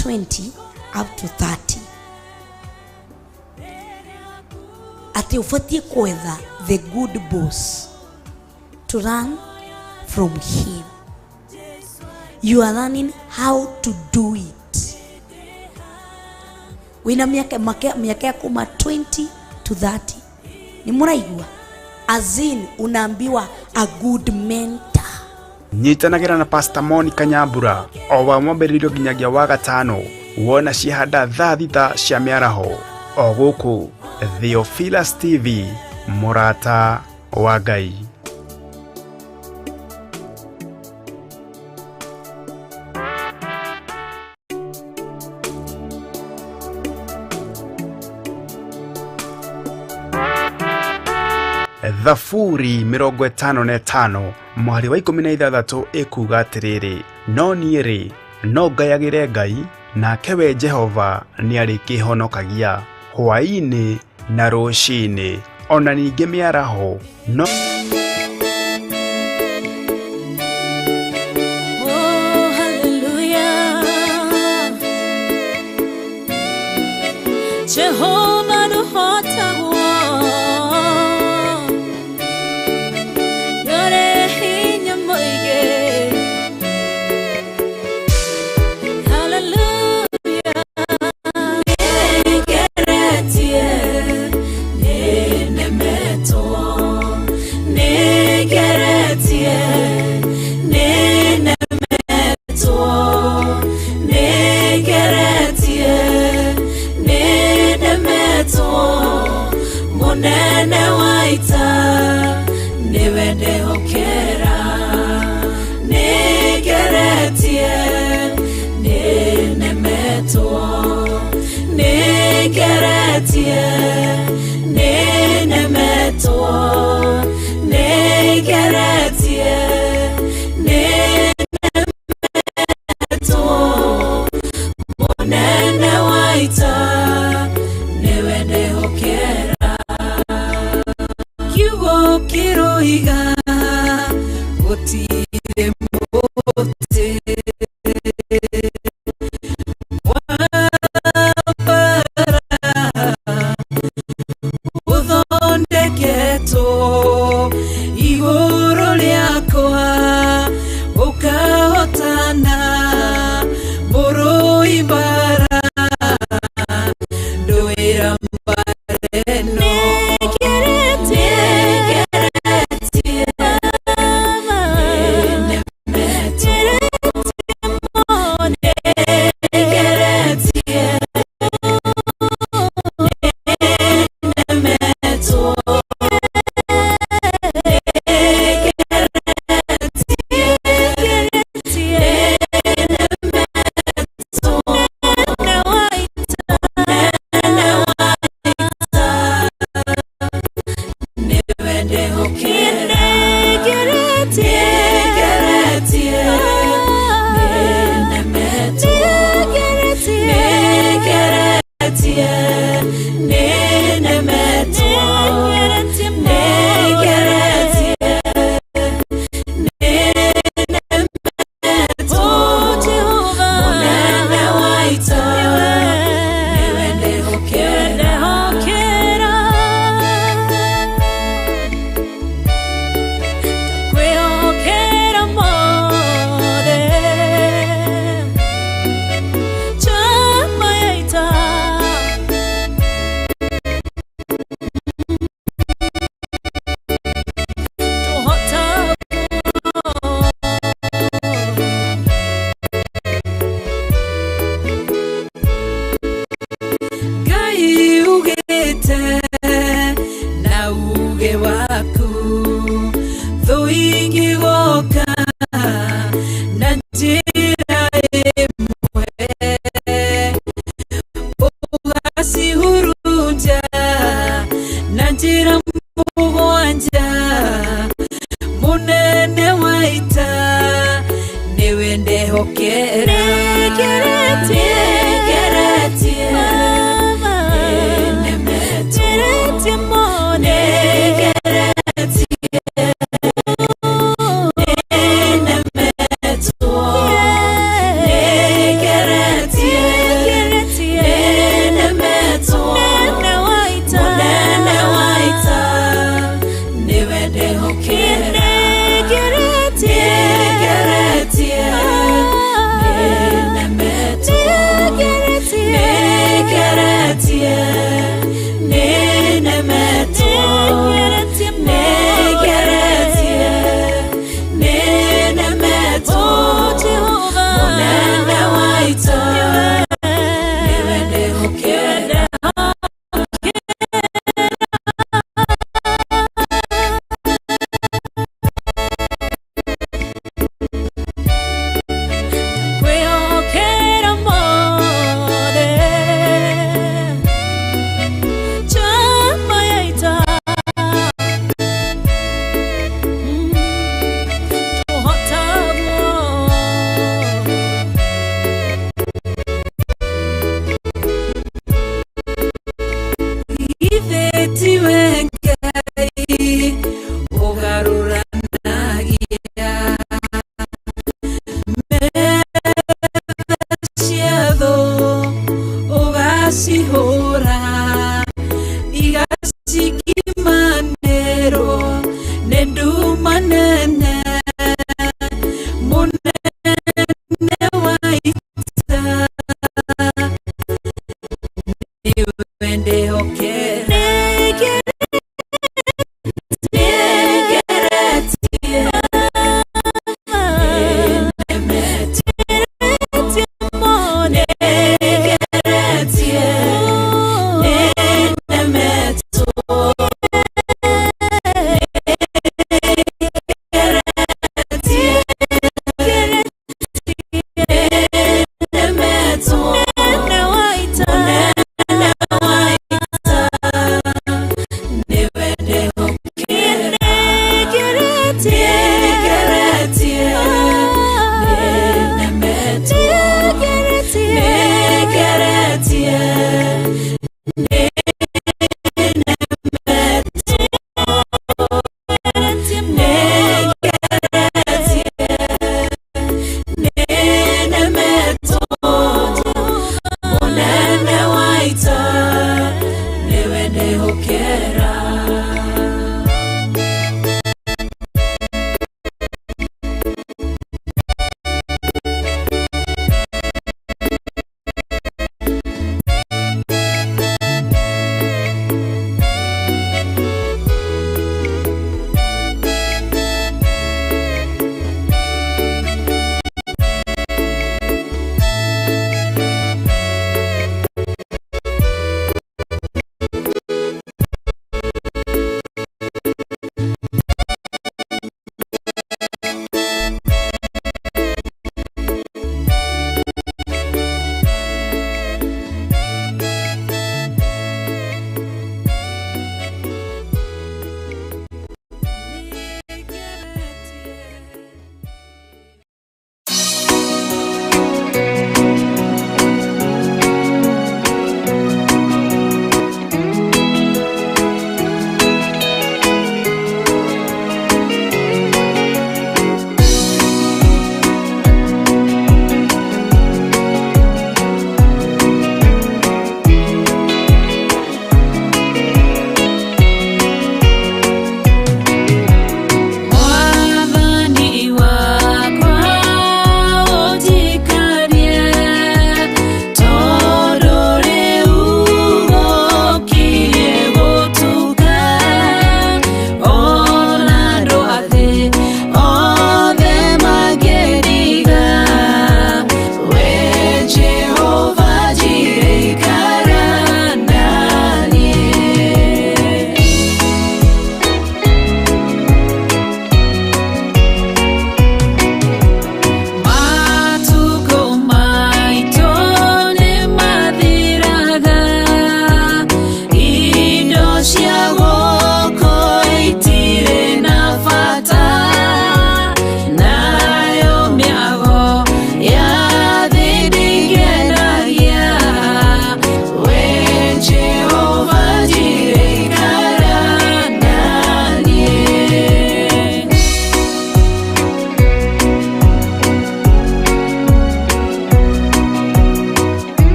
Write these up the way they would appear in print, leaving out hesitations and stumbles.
20 up to 30. Ati ufatie kwetha the good boss to learn from him. You are learning how to do it. Wina miaka ya kuma 20 to 30. Ni muraigua? Azin unaambiwa a good mentor. Nyitanagira na Pastor Monicah Nyambura o wa mwambĩrĩrio nginyagia wa gatano wona cihanda thaa thita cia mĩaraho o gũkũ Theophilus TV Murata wa Ngai. Thafuri 55 mwari wa 16 ikuga atiriri no niiri no ngayagire Ngai nake we Jehova ni ari kihonokagia hwa-ini na ruci-ini ona ningi miaraho no Jehova no hota igacihũra igacikimanĩrwo nĩ nduma nene mũnene wa ita nĩwe ndĩhokera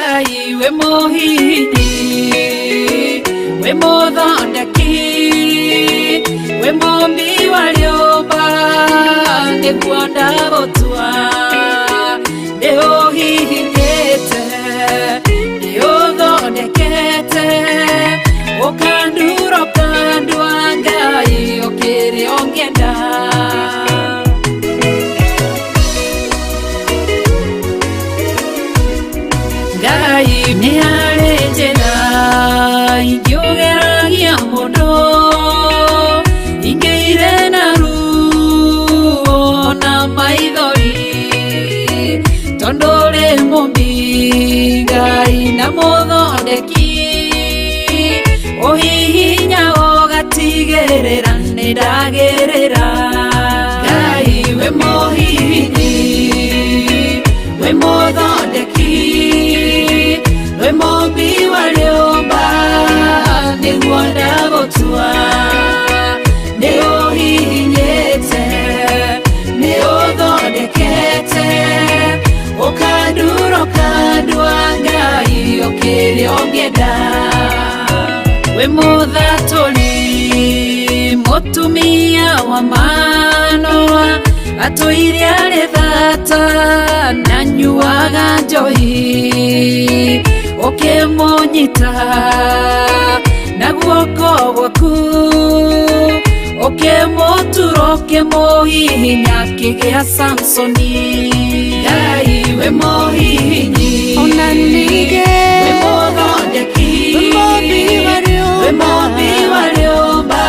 Ngai we mũhini, we mũthondeki, we mũmbi wa rĩũmba, nĩguo ndagũtua ndĩũhihinyĩte, ndĩũthondekete, ũkandura ũkandua Ngai ũkĩrĩa ũngĩenda. Ngai nĩ harĩ njĩra ingĩũgeragia mũndũ, ingĩire na ruo na maithori, tondũ rĩ mũmbi Ngai na mũthondeki, ũhihinya ũgatigĩrĩra nĩ ndagĩrĩra. Ngai we mũhihinyi, we mũthondeki, we mũmbi wa rĩũmba, nĩguo ndagũtua ndĩũhihinyĩte, nĩũthondekete, ũkandura ũkandua Ngai ũkĩrĩa ũngĩenda. We mũthatũri, mũtumia wa Manoa, atũire arĩ thata na nyuaga njohi, ũkĩmũnyita na guoko gwaku, ũkĩmũtura ũkĩmũhihinya akĩgĩa Samsoni. Ngai we mũhihinyi, ona ningĩ we mũthondeki, we mũmbi wa rĩũmba, we mũmbi wa rĩũmba,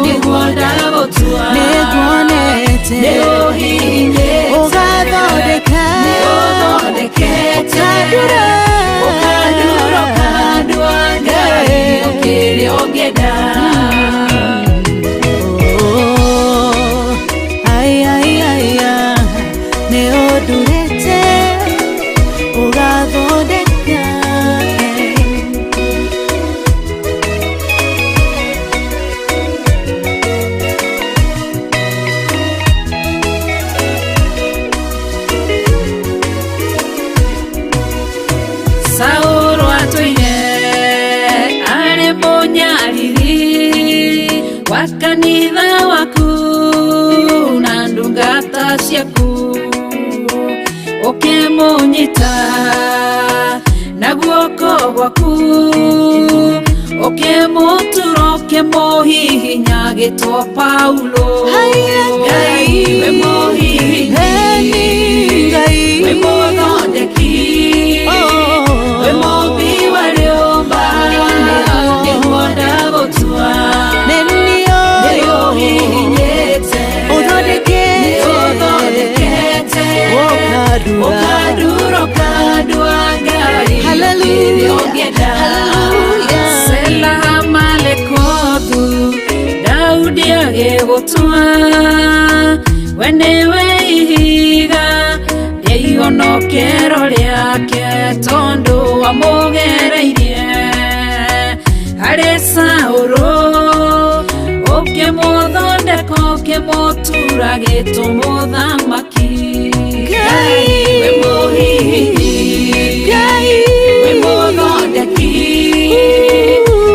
nĩguo ndagũtua nĩguonete, nĩũhihinyĩte, ũgathondeka, nĩũthondekete, ũkandura ũkandua Ngai ũkĩrĩa ũngĩenda. Nĩũndurĩte, ũgathondeka. Saũlũ atũire arĩ mũnyariri wa kanitha waku na ndungata ciaku, ũkĩmũnyita na guoko gwaku, ũkĩmũtura ũkĩmũhihinya agĩtwo Paulo. Ngai we mũhihinyi, we mũthondeki, we mũmbi wa rĩũmba, nĩguo ndagũtua ndĩũhihinyĩte, nĩũthondekete, ũkandura ũkandua Ngai ũkĩrĩa ũngĩenda. Sela Malekothu, Daudi agĩgũtua, we nĩwe ihiga rĩa ihonokero rĩake, tondũ wamũgereirie harĩ Saũlũ, ũkĩmũthondeka ũkĩmũtura agĩtwo mũthamaki. Ngai we mũhihinyi, we mũthondeki,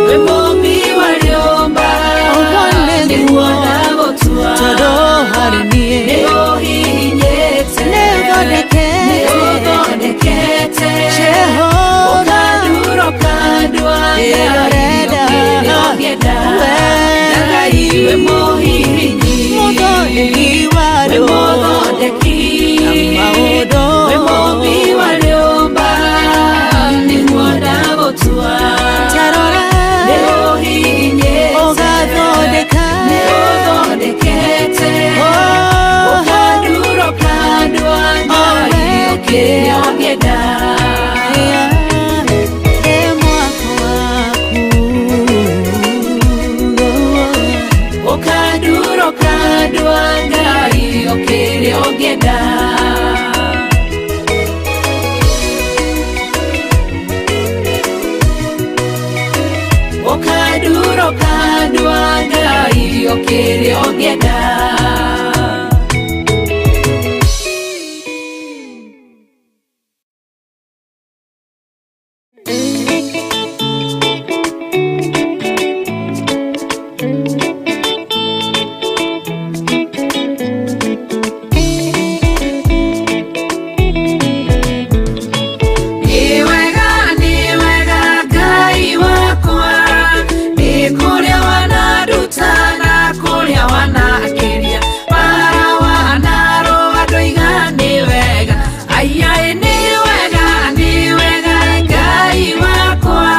we mũmbi wa rĩũmba, nĩguo ndagũtua ndĩũhihinyĩte, nĩũthondekete, ũkandura ũkandua Ngai ũkĩrĩa ũngĩenda. Ngai we mũhihinyi, we mũthondeki, we mũmbi wa rĩũmba, nĩguo ndagũtua ndĩũhihinyĩte, nĩũthondekete, ũkandura ũkandua Ngai ũkĩrĩa ũngĩenda. Ũkandura ũkandua Ngai ũkĩrĩa ũngĩenda. Ũkandura ũkandua Ngai ũkĩrĩa ũngĩenda. Ni wega Ngai wakwa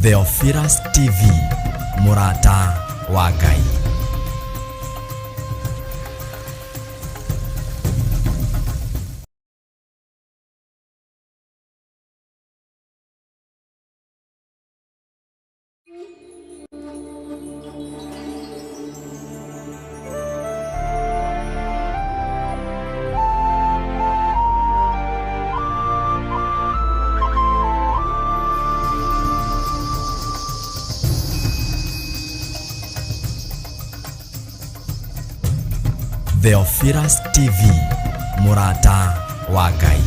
Theophilus TV, MURATA wa Ngai. Theophilus TV, MURATA wa Ngai.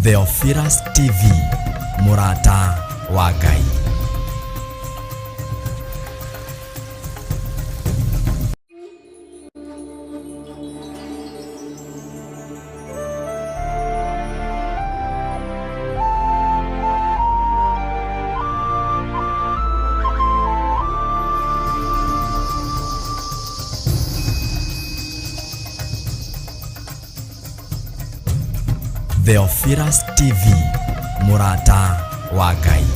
Theophilus TV, MURATA wa Ngai. Theophilus TV, MURATA wa Ngai.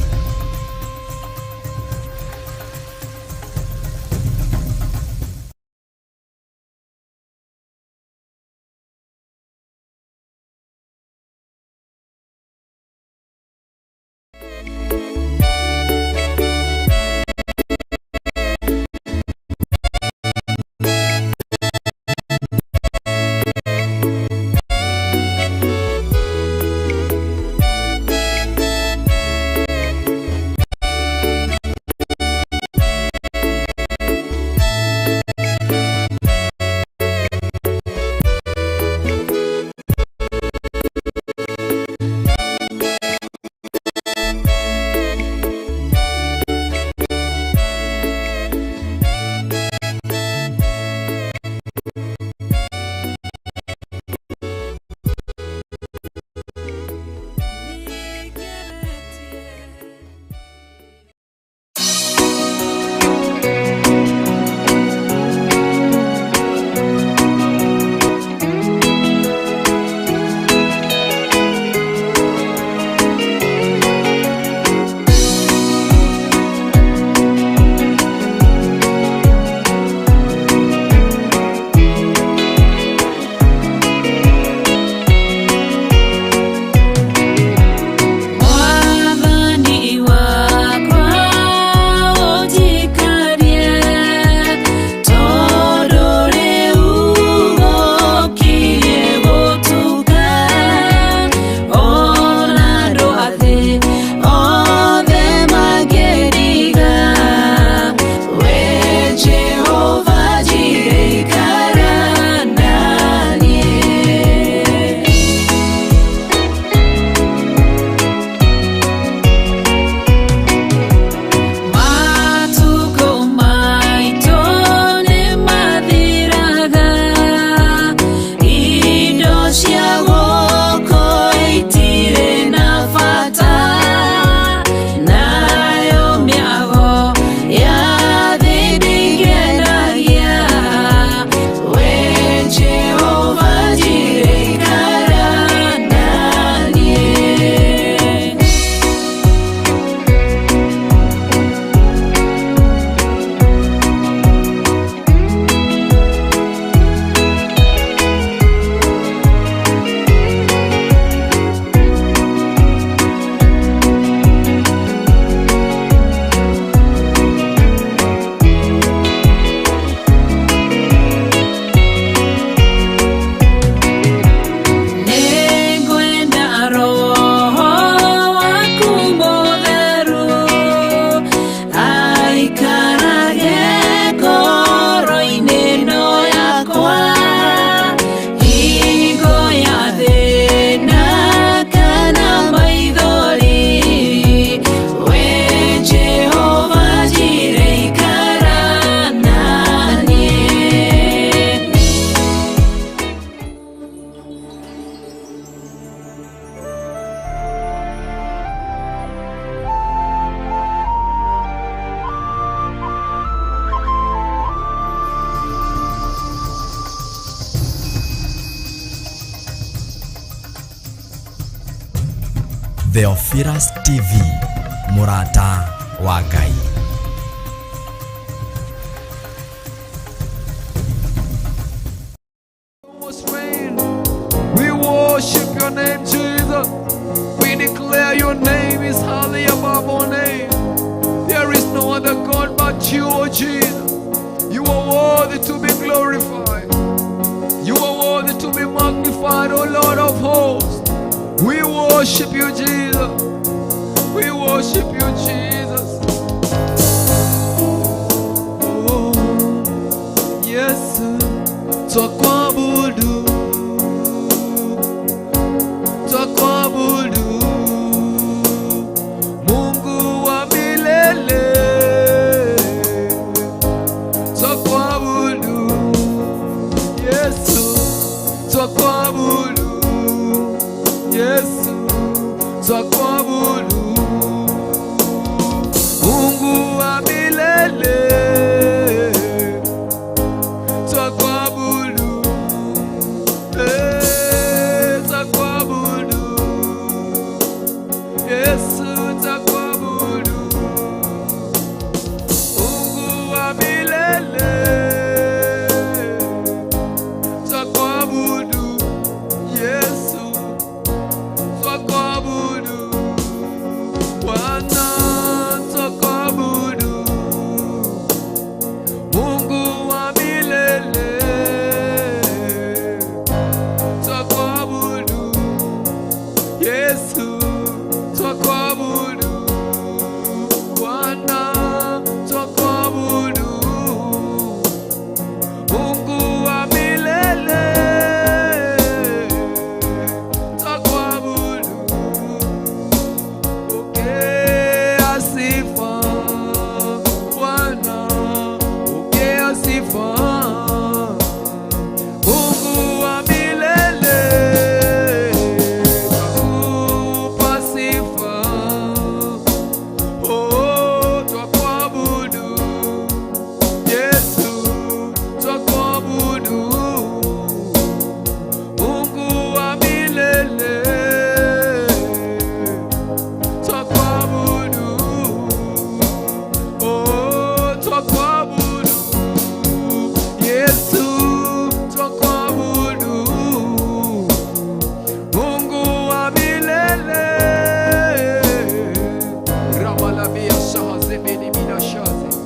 Theophilus TV, MURATA wa Ngai. We worship your name, Jesus. We declare your name is highly above all name. There is no other God but you, O Jesus. You are worthy to be glorified. You are worthy to be magnified, O Lord of hosts. We worship you, Jesus. We worship you, Jesus. Oh, yes, twakuabudu, twakuabudu, Mungu wa milele. Twakuabudu, Yesu, twakuabudu, Yesu, twakuabudu, Mungu wa milele. Twakuabudu, twakuabudu, Yesu, twakuabudu, Mungu wa milele. Twakuabudu, Yesu, twakuabudu, Bwana, twakuabudu, Mungu wa milele. Twakuabudu, Yesu, twakuabudu, Bwana, twakuabudu, Mungu wa milele. Twakuabudu, pokea sifa Bwana, pokea sifa Mungu wa milele. Twakupa sifa, oh, twakuabudu, Yesu, twakuabudu, Mungu wa milele. Twakuabudu, oh, twakuabudu, Yesu, twakuabudu, Mungu wa milele. Rabalabia shaha zebini mina shazi,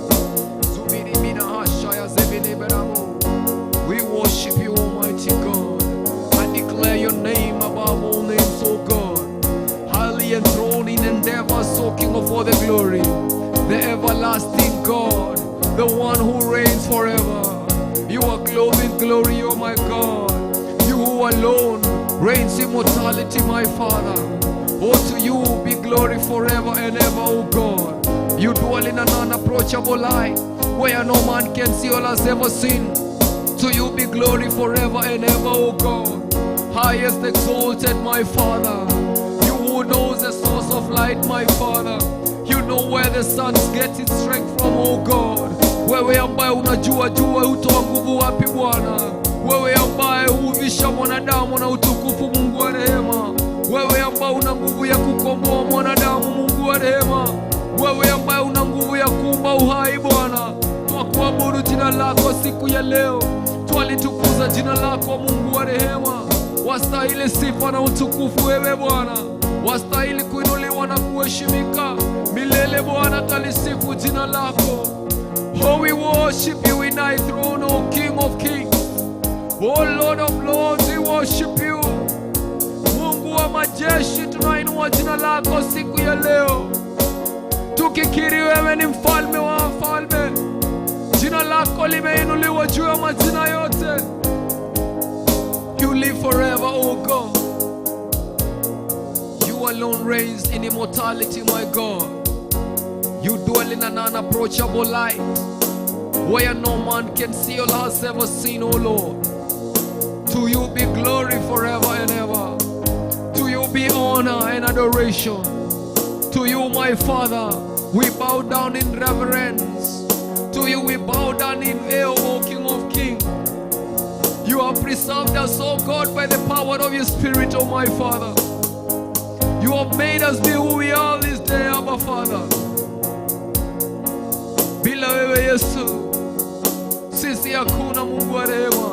zubini mina hasha ya zebini beramu. We worship you, Almighty God, and declare your name above all names, O God. Highly enthroned in endeavor, soaking of all the glory. The everlasting God, the one who reigns forever. You are clothed in glory, O my God. You who alone reigns immortality, my Father. Oh, to you be glory forever and ever, O God. You dwell in an unapproachable light, where no man can see or has ever seen. To you be glory forever and ever, O God. Highest exalted, my Father. You who knows the source of light, my Father. You know where the sun gets its strength from, O God. Wewe ambaye unajua hutoa nguvu wapi Bwana. Wewe ambaye huvisha mwanadamu na utukufu, Mungu wa rehema. Wewe ambaye una nguvu ya kukomboa mwanadamu, Mungu wa rehema. Wewe ambaye una nguvu ya kuumba uhai Bwana. Twakuabudu jina lako siku ya leo. Twalitukuza jina lako, Mungu wa rehema. Wastahili sifa na utukufu wewe Bwana. Wastahili kuinuliwa na kuheshimika milele Bwana. Talisifu jina lako. Oh, we worship you in thy throne, O King of kings. Oh, Lord of lords, we worship you. Mungu wa majeshi, tunainua jina lako siku ya leo, tukikiri wewe ni mfalme wa wafalme. Jina lako limeinuliwa juu ya majina yote. You live forever, O God. You alone reigns in immortality, my God. You dwell in an unapproachable light, where no man can see or has ever seen, O Lord. To you be glory forever and ever. To you be honor and adoration. To you, my Father, we bow down in reverence. To you we bow down in awe, O King of kings. You have preserved us, O God, by the power of your Spirit, O my Father. You have made us be who we are this day, Abba Father. Bila wewe Yesu, sisi hakuna Mungu wa rehema.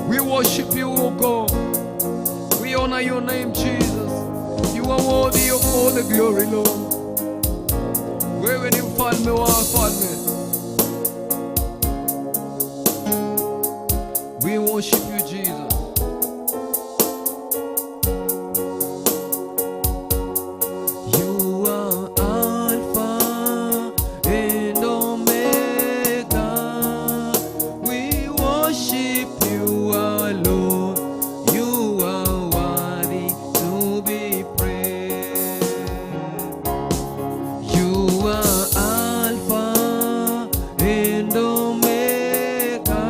We worship you, O God. We honor your name, Jesus. You are worthy of all the glory, Lord. Wewe ni mfalme wa wafalme. We worship you, Jesus. You are Alpha and Omega. We worship you, our Lord. You are worthy to be praised. You are Alpha and Omega.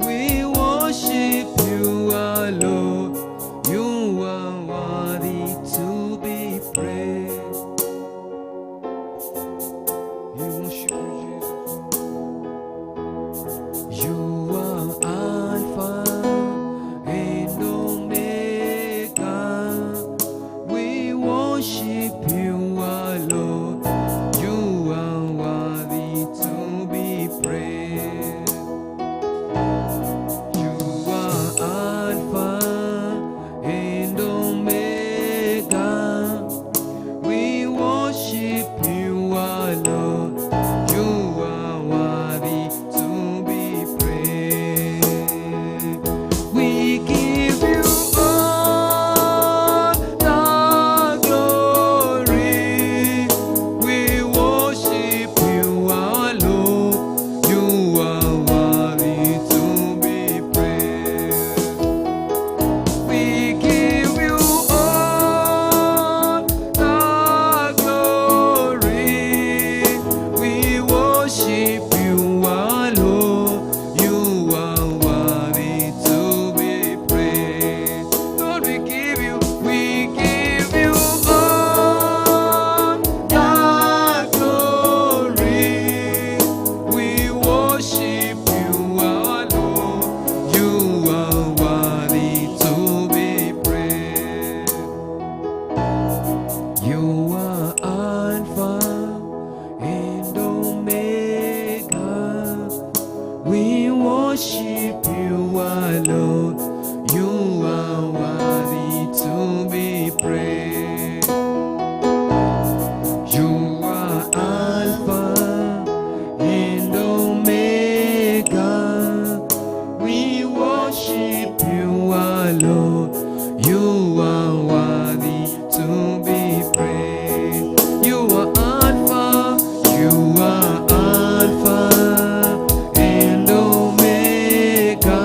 We worship you, our Lord. You are worthy to be praised. We worship you, Jesus. You are Alpha and Omega. We worship you, our Lord. You are worthy to be praised. You are Alpha and Omega. We worship you, our Lord. You are worthy to be praised. We give you all the glory. We worship you, our Lord. You are worthy to be praised. We give you all the glory. We worship you, our Lord. You are worthy to be praised. Lord, we give you all the glory. We worship you, our Lord. You are worthy to be praised. You are Alpha and Omega. We worship you, our Lord. You are worthy to be praised. You are Alpha and Omega. We worship you, our Lord. You are worthy to be praised. You are Alpha. You are Alpha and Omega.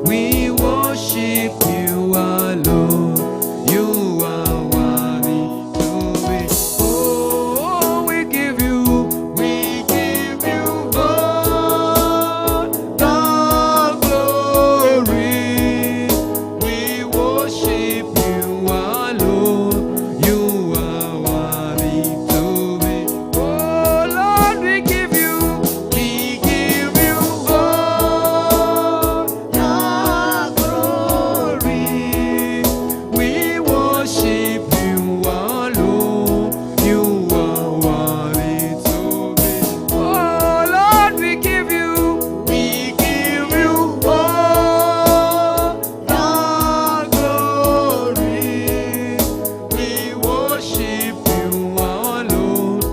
We worship you, our Lord. You are worthy to be. Oh, we give you all the glory. We worship you, our Lord. You are worthy to be. Oh Lord, we give you all the glory. We worship you, our Lord. You are worthy to be. Oh Lord, we give you all the glory. We worship you, our Lord.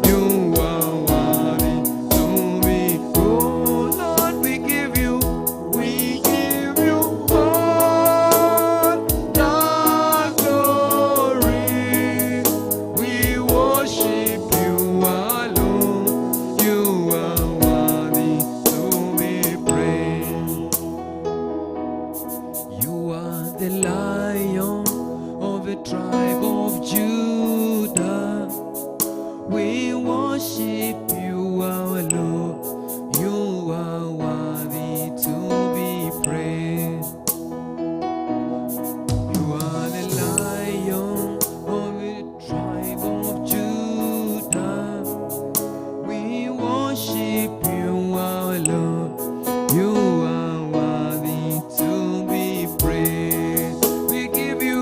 You are worthy to be. Oh Lord, we give you all the glory. We worship you, our Lord. You are worthy to be praised. You are the Lion of the tribe of Judah. We worship you, our Lord. You are worthy to be praised. You are the Lion of the tribe of Judah. We worship you, our Lord. You are worthy to be praised. We give you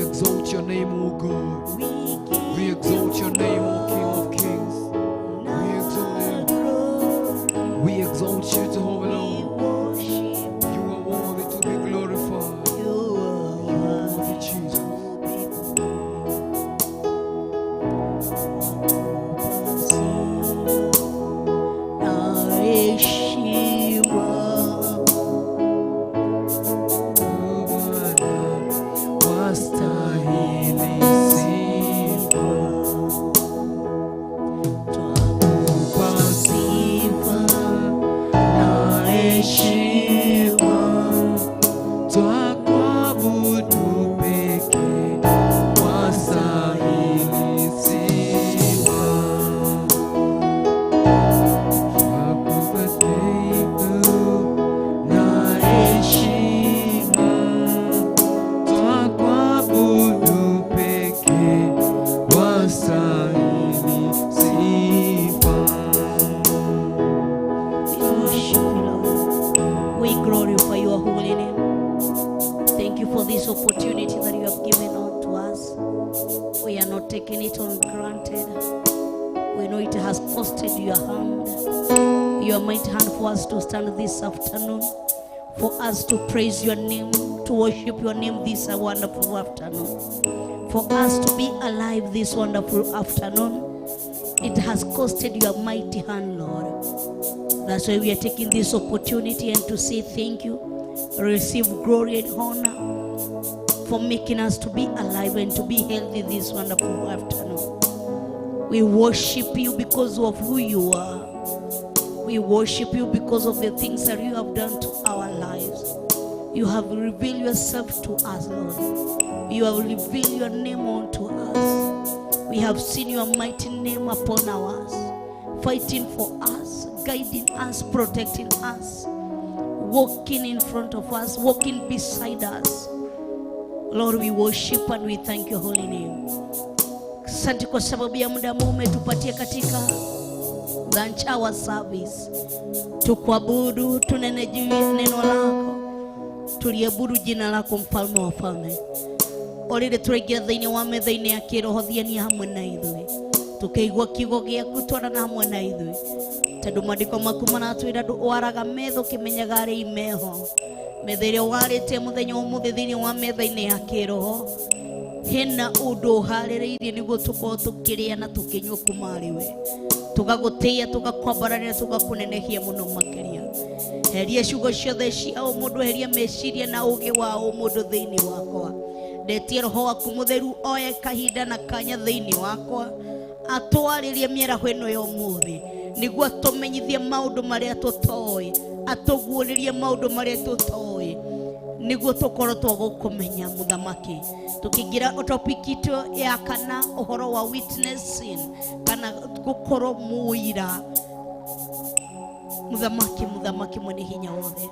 exalt your name, O God. We exalt your name, O King of Kings. We exalt you, Jehovah Lord. You are worthy to be glorified. You are worthy, Jesus. This afternoon, for us to praise your name, to worship your name this wonderful afternoon, for us to be alive this wonderful afternoon. It has costed your mighty hand, Lord. That's why we are taking this opportunity and to say thank you. Receive glory and honor for making us to be alive and to be healthy this wonderful afternoon. We worship you because of who you are. We worship you because of the things that you have done to our lives. You have revealed yourself to us, Lord. You have revealed your name unto us. We have seen your mighty name upon us, fighting for us, guiding us, protecting us, walking in front of us, walking beside us. Lord, we worship and we thank your holy name. Asante kwa sababu ya muda ambao umetupatia katika lunch hour service. Tukuabudu, tunene juu ya neno lako, tuliabudu jina lako mfalme wa falme. Orire turegira thĩinĩ wa metha-ini ya Kiroho thiani hamwe na ithuĩ, tukeigua kiugo gĩaku twarana hamwe na ithuĩ, tondũ maandĩko maku maratwĩra waraga metha ũkĩmenyaga arĩa imeho. Metha ĩrĩa warĩte mũthenya ũmũthĩ thĩinĩ wa metha-ini ya Kiroho, hena ũndũ ũharĩrĩirie nĩguo tũkorwo tũkĩrĩa na tũkĩnyua kuma arĩ we. Tugagũtĩĩa, tugakwambarania, tugakunenehia mũno makĩria. Heria ciugo ciothe cia mũndũ, heria meciria na ũũgĩ wa mũndũ thĩinĩ wakwa. Ndetie Roho waku mũtheru oye kahinda na kanya thĩinĩ wakwa, atwarĩrie mĩaraho ĩno ya ũmũthĩ, nĩguo atũmenyithie maũndũ marĩa tũtoĩ, atũguũrĩrie maũndũ marĩa tũtoĩ, nĩguo tũkorwo twagũkũmenya mũthamaki. Tukĩingĩra topic itu ya kana ũhoro wa witnessing, kana gũkorwo mũira. Mũthamaki mwene hinya wothe,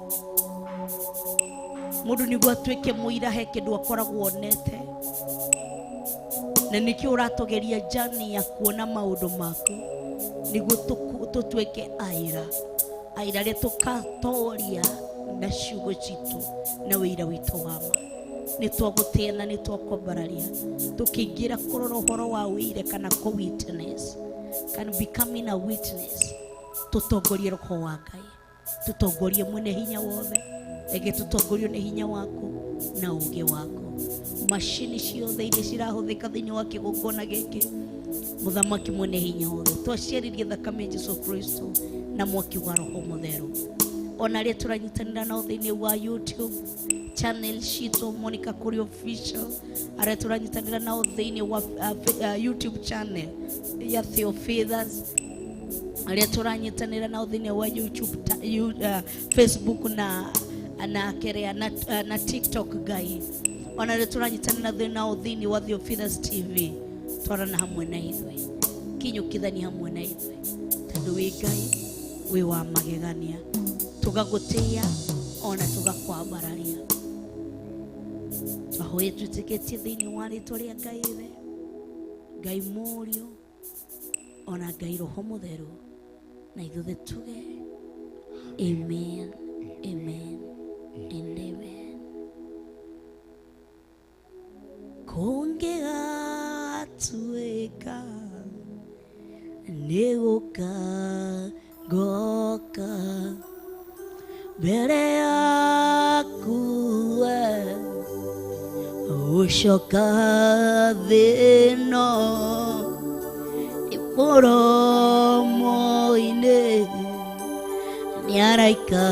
mũndũ nĩguo atuĩke mũira he kĩndũ akoragwo onete, na nĩkĩo ũratũgeria journey ya kuona maũndũ maku, nĩguo tũtuĩke aira arĩa tũkatoria na ciugo citũ na wĩira witũ wa ma. Nĩ twagũtĩĩa na nĩ twakwambararia, tũkĩingĩra kũrora ũhoro wa wĩira kana witness, kana becoming a witness. Tũtongorie Roho wa Ngai, tũtongorie mwene hinya wothe, ege tũtongorio nĩ hinya waku na ũũgĩ waku. Macini ciothe iria cirahũthĩka thĩinĩ wa kĩgongona gĩkĩ, mũthamaki mwene hinya wothe, twaciarĩrie thakame Jesũ Kristo na mwaki wa Roho Mũtheru. Ona rĩrĩa tũranyitanĩra nao thĩinĩ wa YouTube channel citũ Monicah Kuria official, arĩa tũranyitanĩra nao thĩinĩ wa YouTube channel ya Theophilus, arĩa tũranyitanĩra nao thĩinĩ wa YouTube, Facebook na TikTok Ngai, ona rĩrĩa tũranyitanĩra nao thĩinĩ wa Theophilus TV, twarana hamwe na ithuĩ, kinyũkithania hamwe na ithuĩ, tondũ wĩ Ngai wĩ wa magegania. Tugagũtĩĩa ona tugakwambararia. Twahoya twĩtĩkĩtie thĩinĩ wa rĩĩtwa rĩa Ngai ithe, Ngai Mũriũ, ona Ngai Roho Mũtheru, na ithuĩ tuge amen, amen and amen. ngoka mbere yaku ucoka thĩno mũromo-inĩ nĩaraika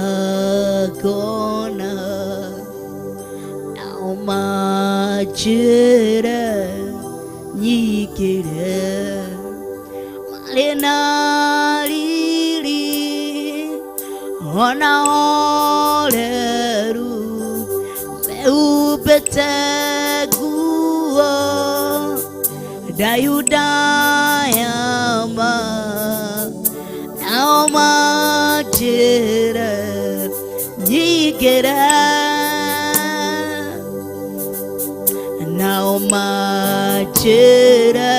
ngona nao manjĩre nyingĩre marĩ na riri ona oreru mehumbĩte nguo ndayudayama nao manjĩre nyingĩre nao manjĩre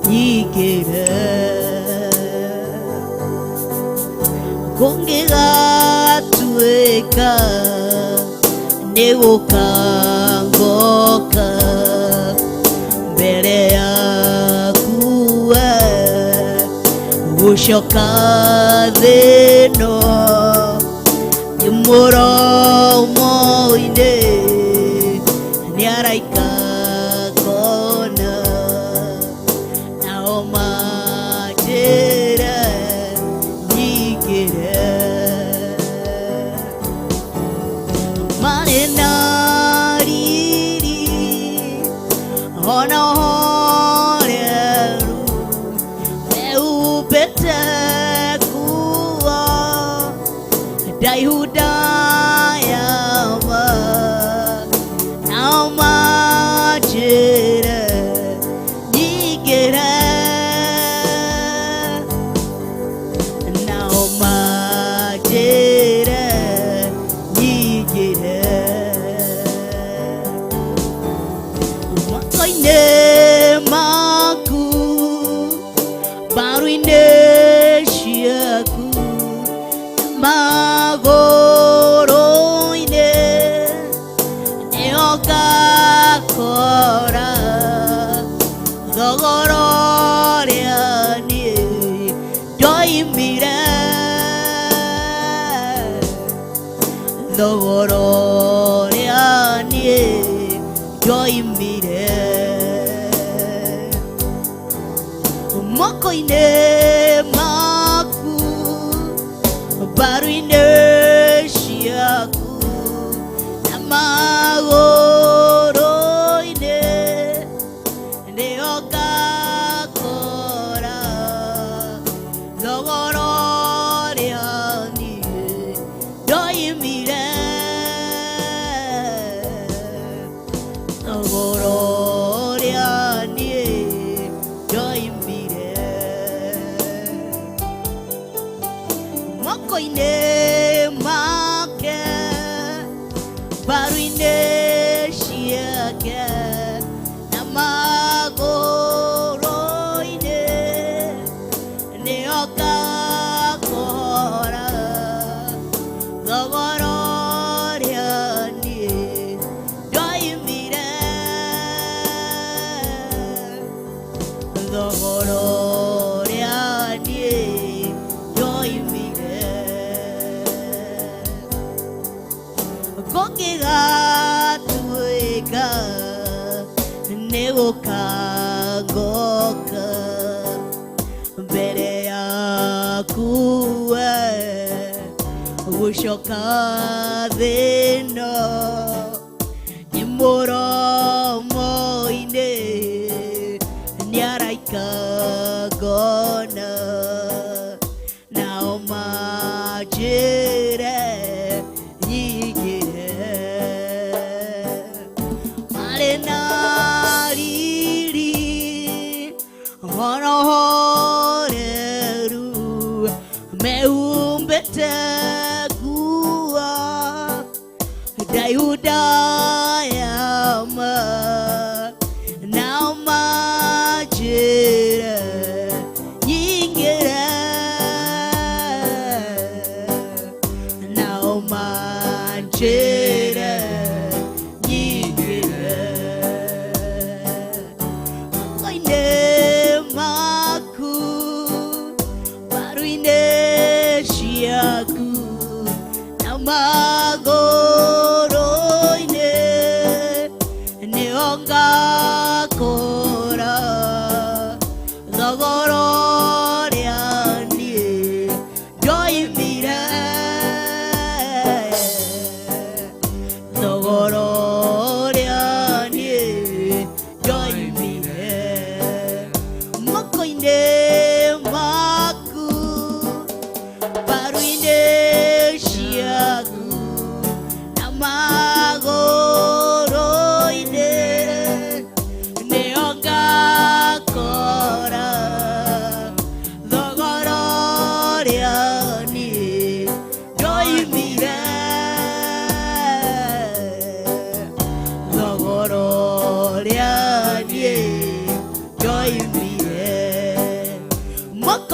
nyingĩre kũngĩgatuĩka nĩgũka ngoka mbere yaku gũcoka thĩno mũromo-inĩ nĩaraika ngona nao manjĩre nyingĩre marĩ na riri ona horeru mehumbĩte nguo ndaihu ndayama nao manjĩre nyingĩre nao manjĩre nyingĩre moko-inĩ maku mbaru-inĩ ciaku magũrũ-inĩ nĩho ngakora thogora ũrĩa niĩ ndoimire thogora ũrĩa niĩ ndoimire moko-inĩ maku mbaru-inĩ ciaku na magũrũ-inĩ nĩho ngakora thogora ũrĩa niĩ ndoimire thogora ũrĩa niĩ ndoimire moko-inĩ make mbaru-inĩ ciake na magũrũ-inĩ nĩho ngakora thogora ũrĩa niĩ ndoimire thogora ũrĩa niĩ ndoimire kũngĩgatuĩka nĩgũka ngoka mbere yaku gũcoka thĩno nĩ mũromo-inĩ nĩaraika ngona nao manjĩre nyingĩre marĩ na riri ona horeru mehumbĩte nguo ndaihu ndayama nao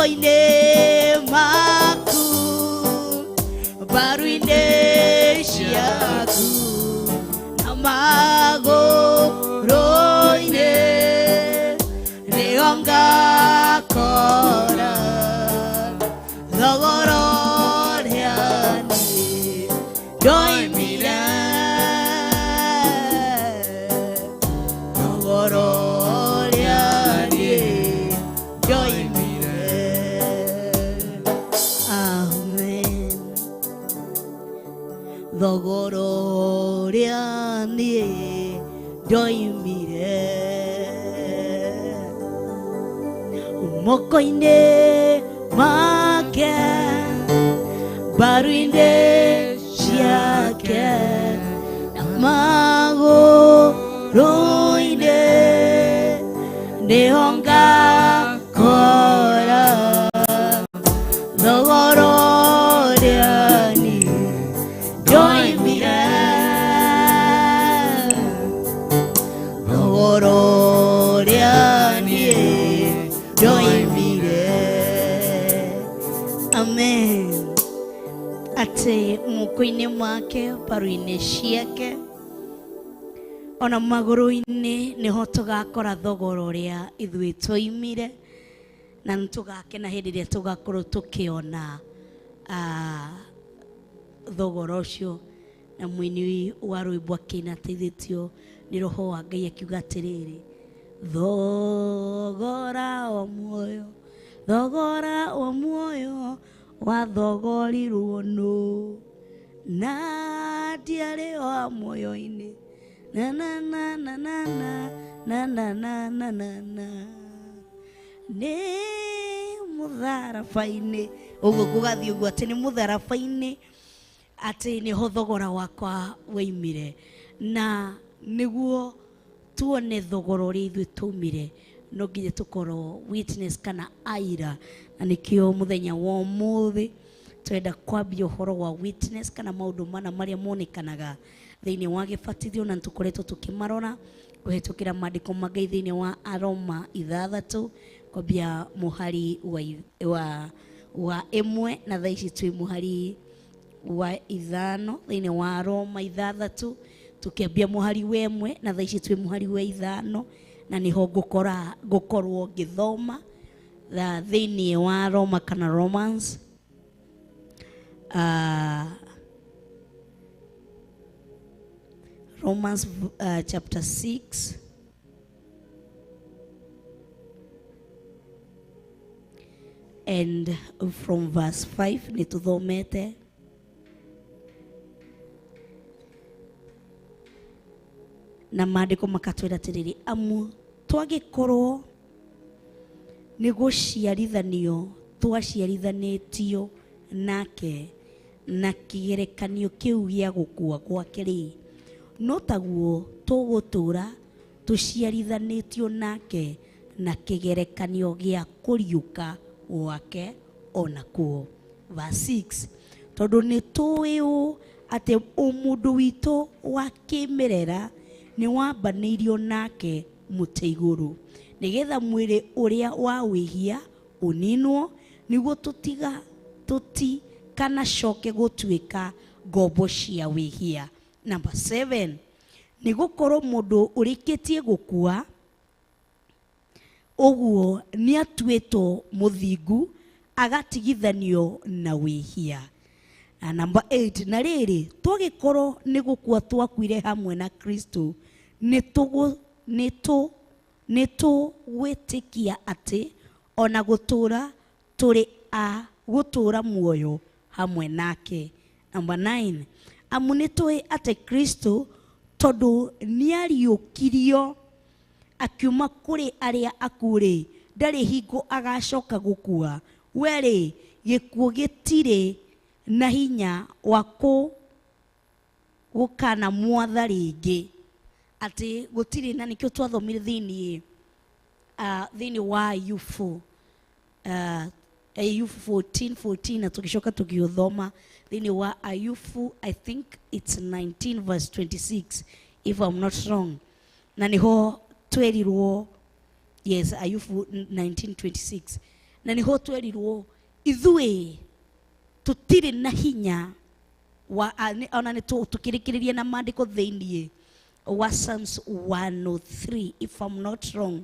moko-inĩ maku, mbaru-inĩ ciaku, na magũrũ-inĩ nĩho ngakora thogora ũrĩa niĩ ndoimire, thogora ũrĩa niĩ ndoimire. Amen. Thogora ũrĩa niĩ ndoimire, moko-inĩ make, mbaru-inĩ ciake, na magũrũ-inĩ nĩho ngakora thogora ũrĩa niĩ ndoimire, thogora ũrĩa niĩ ndoimire. Amen. Atĩ moko-inĩ make, mbaru-inĩ ciake, ona magũrũ-inĩ nĩho tũgakora thogora ũrĩa ithuĩ twoimire, na nĩtũgakena hĩndĩ ĩrĩa tũgakorwo tũkĩona thogora ũcio. Na mũini wa rwĩmbo akĩina ateithĩtio nĩ Roho wa Ngai akiuga atĩrĩrĩ, thogora wa muoyo, thogora wa muoyo wathogorirwo nũ, na ndiarĩ wa muoyo-inĩ, na na na na na na na na na na na nĩ mũtharaba-inĩ. Ũguo gũgathiĩ ũguo atĩ nĩ mũtharaba-inĩ, atĩ nĩho thogora wakwa waimire. Na nĩguo tuone thogora ũrĩa ithuĩ twaumire, no nginya tũkorwo witness kana aira, na nĩkĩo mũthenya wa ũmũthĩ twenda kwambia ũhoro wa witness kana maũndũ mana marĩa monekanaga thĩinĩ wa gĩbatithio, na nĩtũkoretwo tũkĩmarora kũhetũkĩra maandĩko ma Ngai thĩinĩ wa Aroma 6 kwambia mũhari wa 1 na thaa ici twĩ mũhari wa 5 thĩinĩ wa Aroma 6, tukiambia mũhari wa 1 na thaa ici twĩ mũhari wa 5, na niho ngũkorwo ngĩthoma thĩinĩ wa Roma kana Romans chapter 6 and from verse 5 nĩtũthomete na maandĩko makatwĩra atĩrĩrĩ, amu twagĩkorwo nĩ gũciarithanio twaciarithanĩtio nake na kĩgerekanio kĩu gĩa gũkua gwake rĩ, no taguo tũgũtũra tũciarithanĩtio nake na kĩgerekanio gĩa kũriũka gwake onakuo. Verse 6, tondũ nĩ tũĩ atĩ ũmũndũ witũ wa kĩmerera nĩ wambanĩirio nake mũtĩ igũrũ, nĩgetha mwĩrĩ ũrĩa wa wĩhia ũninwo, nĩguo tũtikanacoke gũtuĩka ngombo cia wĩhia. Number 7, nĩ gũkorwo mũndũ ũrĩkĩtie gũkua ũguo nĩ atuĩtwo mũthingu agatigithanio na wĩhia. Na number 8, na rĩrĩ twagĩkorwo nĩ gũkua twakuire hamwe na Kristo, nĩtũgwĩtĩkia atĩ ona gũtũra tũrĩ a gũtũra muoyo hamwe nake. Number 9, amu nĩtũĩ atĩ Kristo tondũ nĩariũkirio akiuma kũrĩ arĩa akuũ rĩ, ndarĩ hingo agacoka gũkua. Werĩ gĩkuũ gĩtirĩ na hinya wa gũkana mwatha rĩngĩ, atĩ gũtirĩ, na nĩkĩo twathomire thĩinĩ wa Ayubu 14 na tũgĩcoka tũgĩũthoma thĩinĩ wa Ayubu, I think it's 19 verse 26 if I'm not wrong, na niho twerirwo, yes, Ayubu 19:26, na niho twerirwo ithuĩ tutire na hinya wa ona tukirikiriria na maandiko thĩinĩ wa Psalms 103 if I'm not wrong,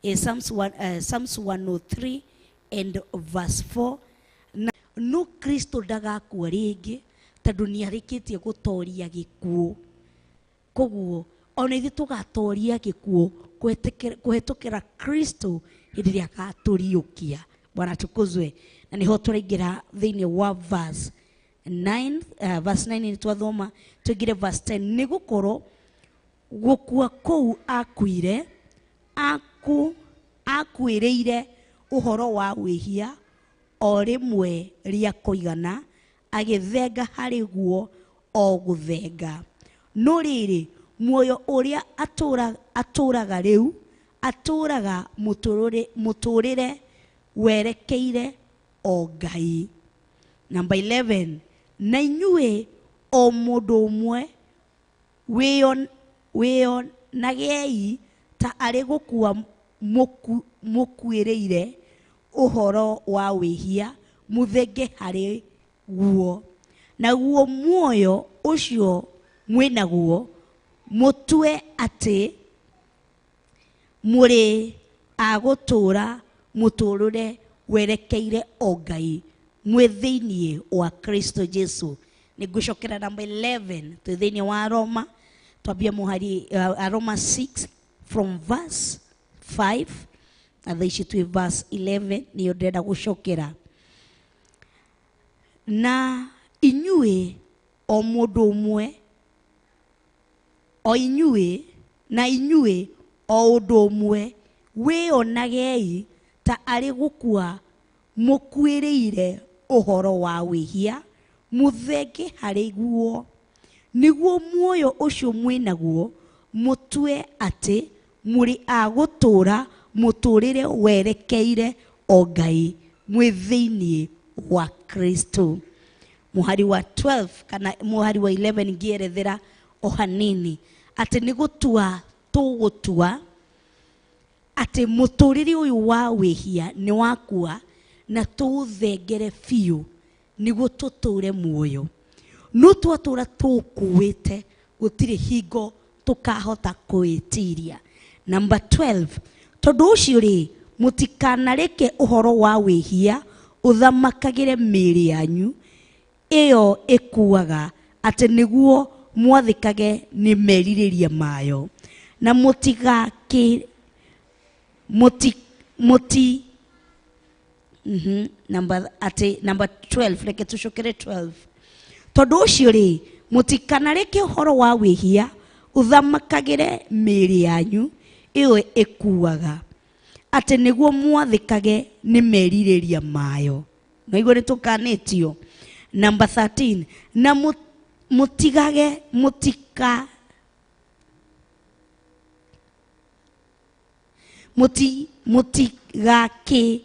Psalms 103 and verse 4. No Kristo ndagakua rĩngĩ tondũ nĩarĩkĩtie gũtoria gĩkuũ. Koguo ona ithuĩ tũgatoria gĩkuũ kũhetũkĩra Kristo hĩndĩ ĩrĩa agatũriũkia. Bwana tukuzwe. Na niho tũraingĩra thĩinĩ wa verse 9, verse 9 nĩtwathoma tũingĩre verse 10. Nĩgũkorwo gũkua kũu akuire akuĩrĩire ũhoro wa wĩhia o rĩmwe rĩa kũigana, agĩthenga harĩ guo o gũthenga. No rĩrĩ muoyo ũrĩa atũraga rĩu atũraga mũtũrĩre werekeire o Ngai. Number 11. Na inyuĩ o mũndũ ũmwe wĩonagei ta arĩ gũkua mũkuĩrĩire ũhoro wa wĩhia mũthenge harĩ guo. Naguo muoyo ũcio mwĩnaguo mũtue atĩ mũrĩ agũtũra mũtũrĩre werekeire o Ngai mwĩ thĩinĩ wa Kristo Jesu. Nĩngũcokera number 11 twĩ thĩinĩ wa Roma, twambia mũhari Roma 6 from verse 5 na thaa ici twĩ verse 11 nĩyo ndĩrenda gũcokera. Na inyuĩ o mũndũ ũmwe o ũndũ ũmwe wĩonagei ta arĩ gũkua mũkuĩrĩire ũhoro wa wĩhia mũthenge harĩ guo, nĩguo muoyo ũcio mwĩnaguo mũtue atĩ mũrĩ agũtũra mũtũrĩre werekeire o Ngai mwĩ thĩinĩ wa Kristo. Mũhari wa 12 kana mũhari wa 11 ngĩerethera o hanini atĩ nĩ gũtua tũgũtua atĩ mũtũrĩre ũyũ wa wĩhia nĩ wakua na tũũthengere biũ nĩguo tũtũre muoyo. No twatũra tũkuĩte gũtirĩ hingo tũkahota kwĩtiria. Number 12. Tondũ ũcio rĩ mũtikanareke ũhoro wa wĩhia ũthamakagĩre mĩĩrĩ yanyu ĩyo ĩkuaga atĩ nĩguo mwathĩkage nĩ merirĩria mayo. Na number 12 reke tucokere 12. Tondũ ũcio rĩ mũtikanareke ũhoro wa wĩhia ũthamakagĩre mĩĩrĩ yanyu ĩyo ĩkuaga atĩ nĩguo mwathĩkage nĩ merirĩria mayo. Naigua nĩ tũkanĩtio. Number 13. Na mũtigake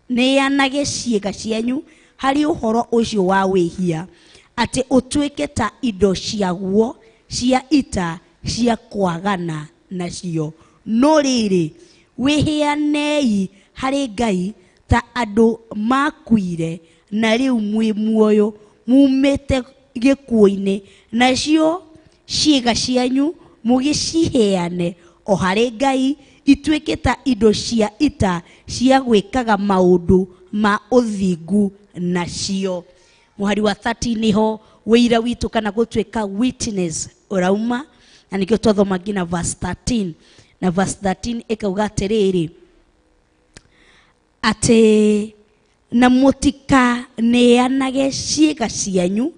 neanage ciĩga cianyu harĩ ũhoro ũcio wa wĩhia atĩ ũtuĩke ta indo ciaguo cia ita cia kwagana nacio. No rĩrĩ wĩhĩanei harĩ Ngai ta andũ makuire na rĩu mwĩ muoyo mumĩte gĩkuũ-inĩ, nacio ciĩga cianyu mũgĩciheane o harĩ Ngai ituĩke ta indo cia ita cia gwĩkaga maũndũ ma ũthingu nacio. Mũhari wa 13 niho wĩira witũ kana gũtuĩka witness ũrauma, na nĩkĩo twathoma nginya verse 13. Na verse 13 ĩkauga atĩrĩrĩ atĩ na mũtikaneanage ciĩga cianyu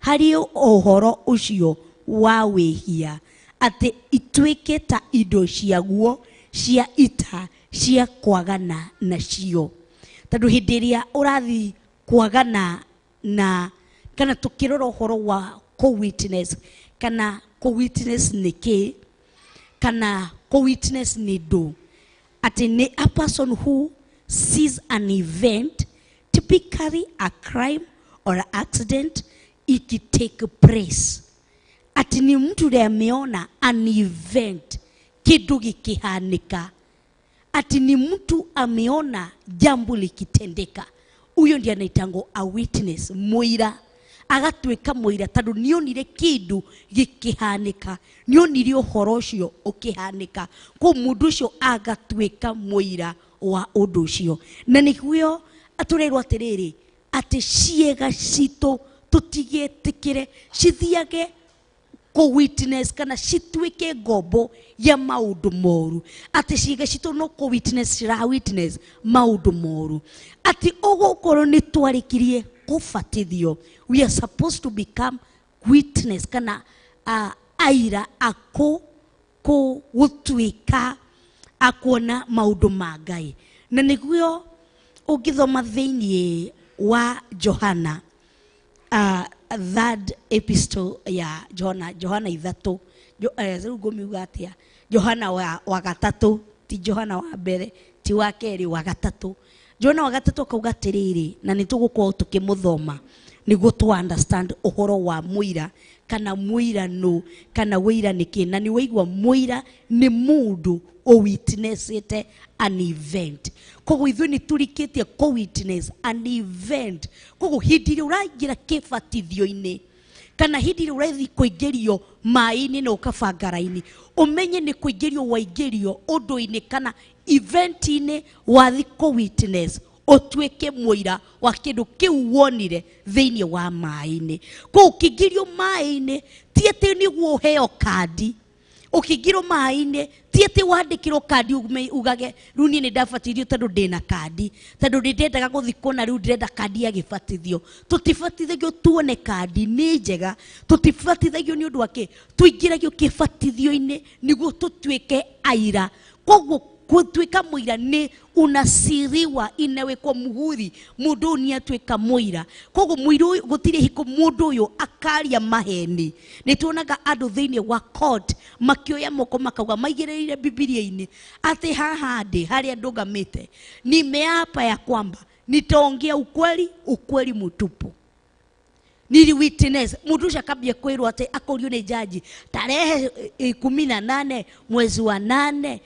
harĩ ũhoro ũcio wa wĩhia atĩ ituĩke ta indo ciaguo cia ita cia kwagana nacio. Tondũ hĩndĩ ĩrĩa ũrathi kwagana na kana tukirora ũhoro wa co-witness kana co-witness nĩ kĩ kana co-witness nĩ ndũ, atĩ nĩ a person who sees an event, typically a crime or an accident, take place. Ati ni mtu ule ameona an event, kitu kikihanika, ati ni mtu ameona jambo likitendeka. Huyo ndiye anaitangwo a witness, muira. Agatuika muira tondu nionire kindu gikihanika, nionire uhoro ucio ukihanika, ko mundu ucio agatuika muira wa undu ucio. Na niguo aturerwo atiriri ati ciega cito tutigetikire cithiage ko witness kana cituike ngombo ya maundu moru. Ati ciega cito no ko witness cira witness maundu moru. Ati ogokoro ni twarikirie kufatithio, we are supposed to become witness kana aira ako ko gutuika akuona maundu ma Ngai. Na niguo ugithoma thiini wa Johana, third epistle ya Johana ithatu, ngumiuga atia, Johana wa gatatu, ti Johana wa mbere, ti wa keri, wa gatatu. Johana wa gatatu akauga atiriri, na nitugukorwo tukimuthoma niguo tu understand uhoro wa muira, kana muira no, kana wira niki. Na ni waigwa muira ni mundu o witnessete an event. Koguo ithuĩ ni turikitie ko witness an event. Koguo hindi ĩrĩa ũraingira kĩbatithio-inĩ, kana hindi ĩrĩa ũrathi kũingĩrio maĩ-inĩ na ũkabangara-inĩ, umenye ni kũingĩrio waingĩrio ũndũ-inĩ kana event-inĩ wathi ko witness, utuike muira wa kindu kiu wonire thiini wa maĩ-inĩ. Koguo ũkĩingĩrio maĩ-inĩ ti atĩ nĩguo ũheo kandi. Ukigiro maĩ-inĩ ti atĩ wandĩkĩrwo kandi ugage rĩu niĩ nĩ ndabatithio tondũ ndĩna kandi, tondũ ndĩrendaga gũthi kũna rĩu ndĩrenda kandi ya gĩbatithio. Tũtibatithagio tuone kandi nĩ njega, tũtibatithagio nĩ ũndũ wa kĩ, tũingĩragio kĩbatithio-inĩ nĩguo tũtuĩke aira. Koguo kutuika muira ni unasiriwa, inawekwa muhuri, mundu ũyũ nĩ atuĩka muira. Koguo muira ũyũ gũtirĩ hiko mundu ũyũ akaria maheni. Nĩ tuonaga andũ thĩinĩ wa court makĩoya moko makauga maigĩrĩire Biblia-inĩ atĩ haha ndĩ harĩa ndũgamĩte nimeapa ya kwamba nitaongea ukweli, ukweli mtupu. Nili witness. Mundu ũcio akambia kwĩrwo atĩ akorio nĩ jaji tarehe 18 mwezi wa 8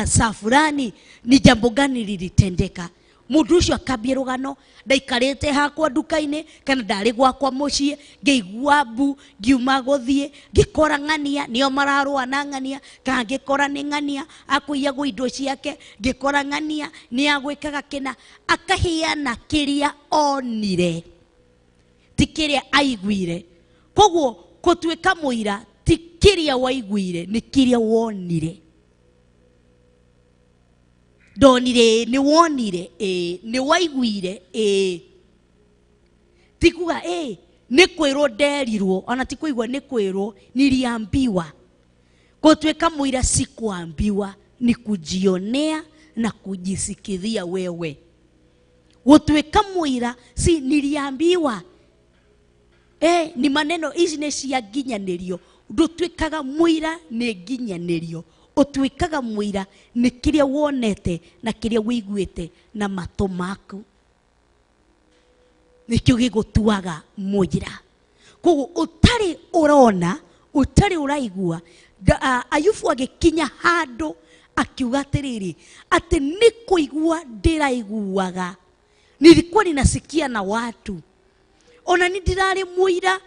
saa fulani ni jambo gani lilitendeka. Mundu ũcio akambia rugano, ndaikarĩte hakwa nduka-inĩ kana ndarĩ gwakwa mũciĩ, ngĩigua mbu ngiuma gũthiĩ ngĩkora ng'ania nĩo mararũa na ng'ania, kana ngĩkora nĩ ng'ania akũiyagwo indo ciake, ngĩkora ng'ania nĩ agwĩkaga kĩna. Akaheana kĩrĩa onire, ti kĩrĩa aiguire. Koguo gũtuĩka mũira ti kĩrĩa waiguire, nĩ kĩrĩa wonire. Ndonire nĩ wonire, nĩ waiguire, ti kuga nĩ kwĩrwo nderirwo, ona ti kũigua nĩ kwĩrwo, niliambiwa. Gũtuĩka mũira si kuambiwa, ni kujionea na kujisikithia wewe. Gũtuĩka mũira si niliambiwa, ni maneno hizi nĩ cia nginyanĩrio. Ndũtuĩkaga mũira nĩ nginyanĩrio. Ũtuĩkaga mũira nĩ kĩrĩa wonete na kĩrĩa wĩiguĩte na matũ maku, nĩkĩo gĩgũtuaga mũira. Koguo ũtarĩ ũrona, ũtarĩ ũraigua, Ayubu agĩkinya handũ akiuga atĩrĩrĩ atĩ nĩ kũigua ndĩraiguaga, nilikuwa ninasikia na watu, ona ni ndirarĩ mũira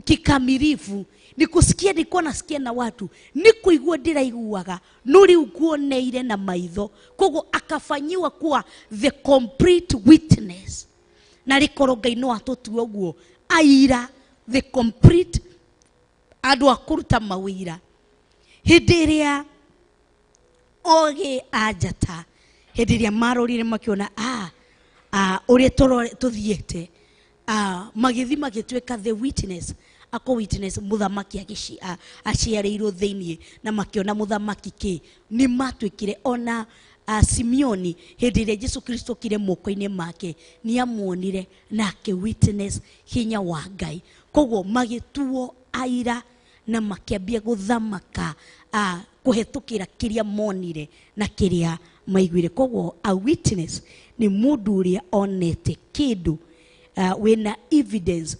kikamilifu, ni kusikia nilikuwa nasikia na watu, ni kuigua ndiraiguaga, no rĩu nguoneire na maitho. Koguo akafanyiwa kuwa the complete witness. Na rĩkorwo Ngai no atũtue ũguo aira, the complete andũ a kũruta mawĩra. Hĩndĩ ĩrĩa ogĩ anjata, hĩndĩ ĩrĩa marorire makiona ũrĩa tũthiĩte, magĩthi magĩtuĩka the witness, ako witness muthamaki aciarĩirwo thĩinĩ, na makiona muthamaki kĩ nĩ matuĩkire. Ona Simeoni hĩndĩ ĩrĩa Jesu Kristo kire moko-inĩ make nĩ amuonire na ake witness hinya wa Ngai. Koguo magĩtuo aira na makĩambia gũthamaka kũhetũkĩra kĩrĩa monire na kĩrĩa maiguire. Koguo a witness ni mũndũ ũrĩa onete kĩndũ, wena evidence,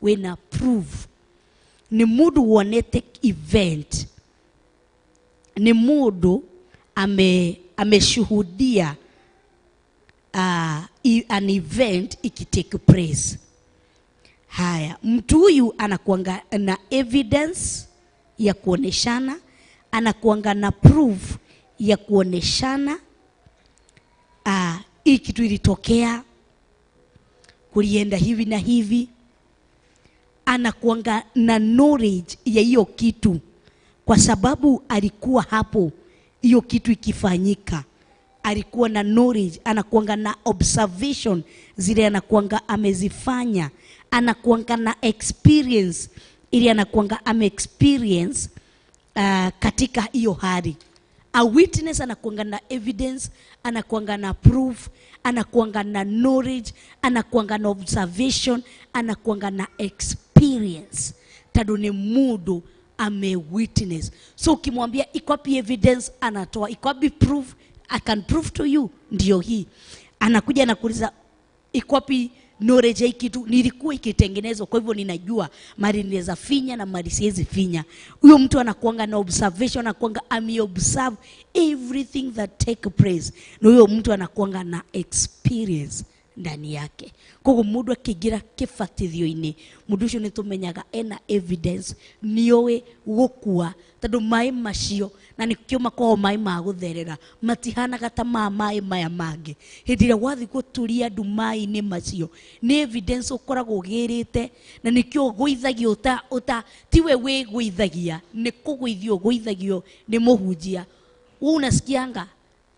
wena proof. Ni mũndũ wonete event, ni mũndũ ameshuhudia an event ikitake place. Haya, mtu huyu anakuanga na evidence ya kuoneshana, anakuanga na proof ya kuoneshana hii kitu ilitokea, kulienda hivi na hivi. Anakuanga na knowledge ya hiyo kitu kwa sababu alikuwa hapo hiyo kitu ikifanyika. Alikuwa na knowledge, anakuanga na observation zile anakuanga amezifanya, anakuanga na experience ili anakuanga ame-experience katika hiyo hali. A witness anakuanga na evidence, anakuanga na proof, anakuanga na knowledge, anakuanga na observation, anakuanga na experience. Tado ni mudu ame-witness. So ukimwambia iko wapi evidence, anatoa. Iko wapi proof, I can prove to you, ndio hii. Anakuja na kuuliza iko wapi knowledge ya kitu, nilikuwa ikitengenezwa kwa hivyo ninajua mali niweza finya na mali siwezi finya. Huyo mtu anakuanga na observation, anakuanga ame-observe everything that take place. Na huyo mtu anakuanga na experience ndani yake. Kwa hivyo mundu akigira kibatithio-ini, mundu ucio nitumenyaga ena evidence niowe gukua, tondu mai macio na nikio makoo mai ma gutherera matihanaga ta mai maya mangi. Hindi ria wathi guturia andu mai-ini macio ni evidence ukoragwo ugirite, na nikio guithagio uta tiwe we guithagia, ni kuguithio guithagio ni muhunjia. Unasikianga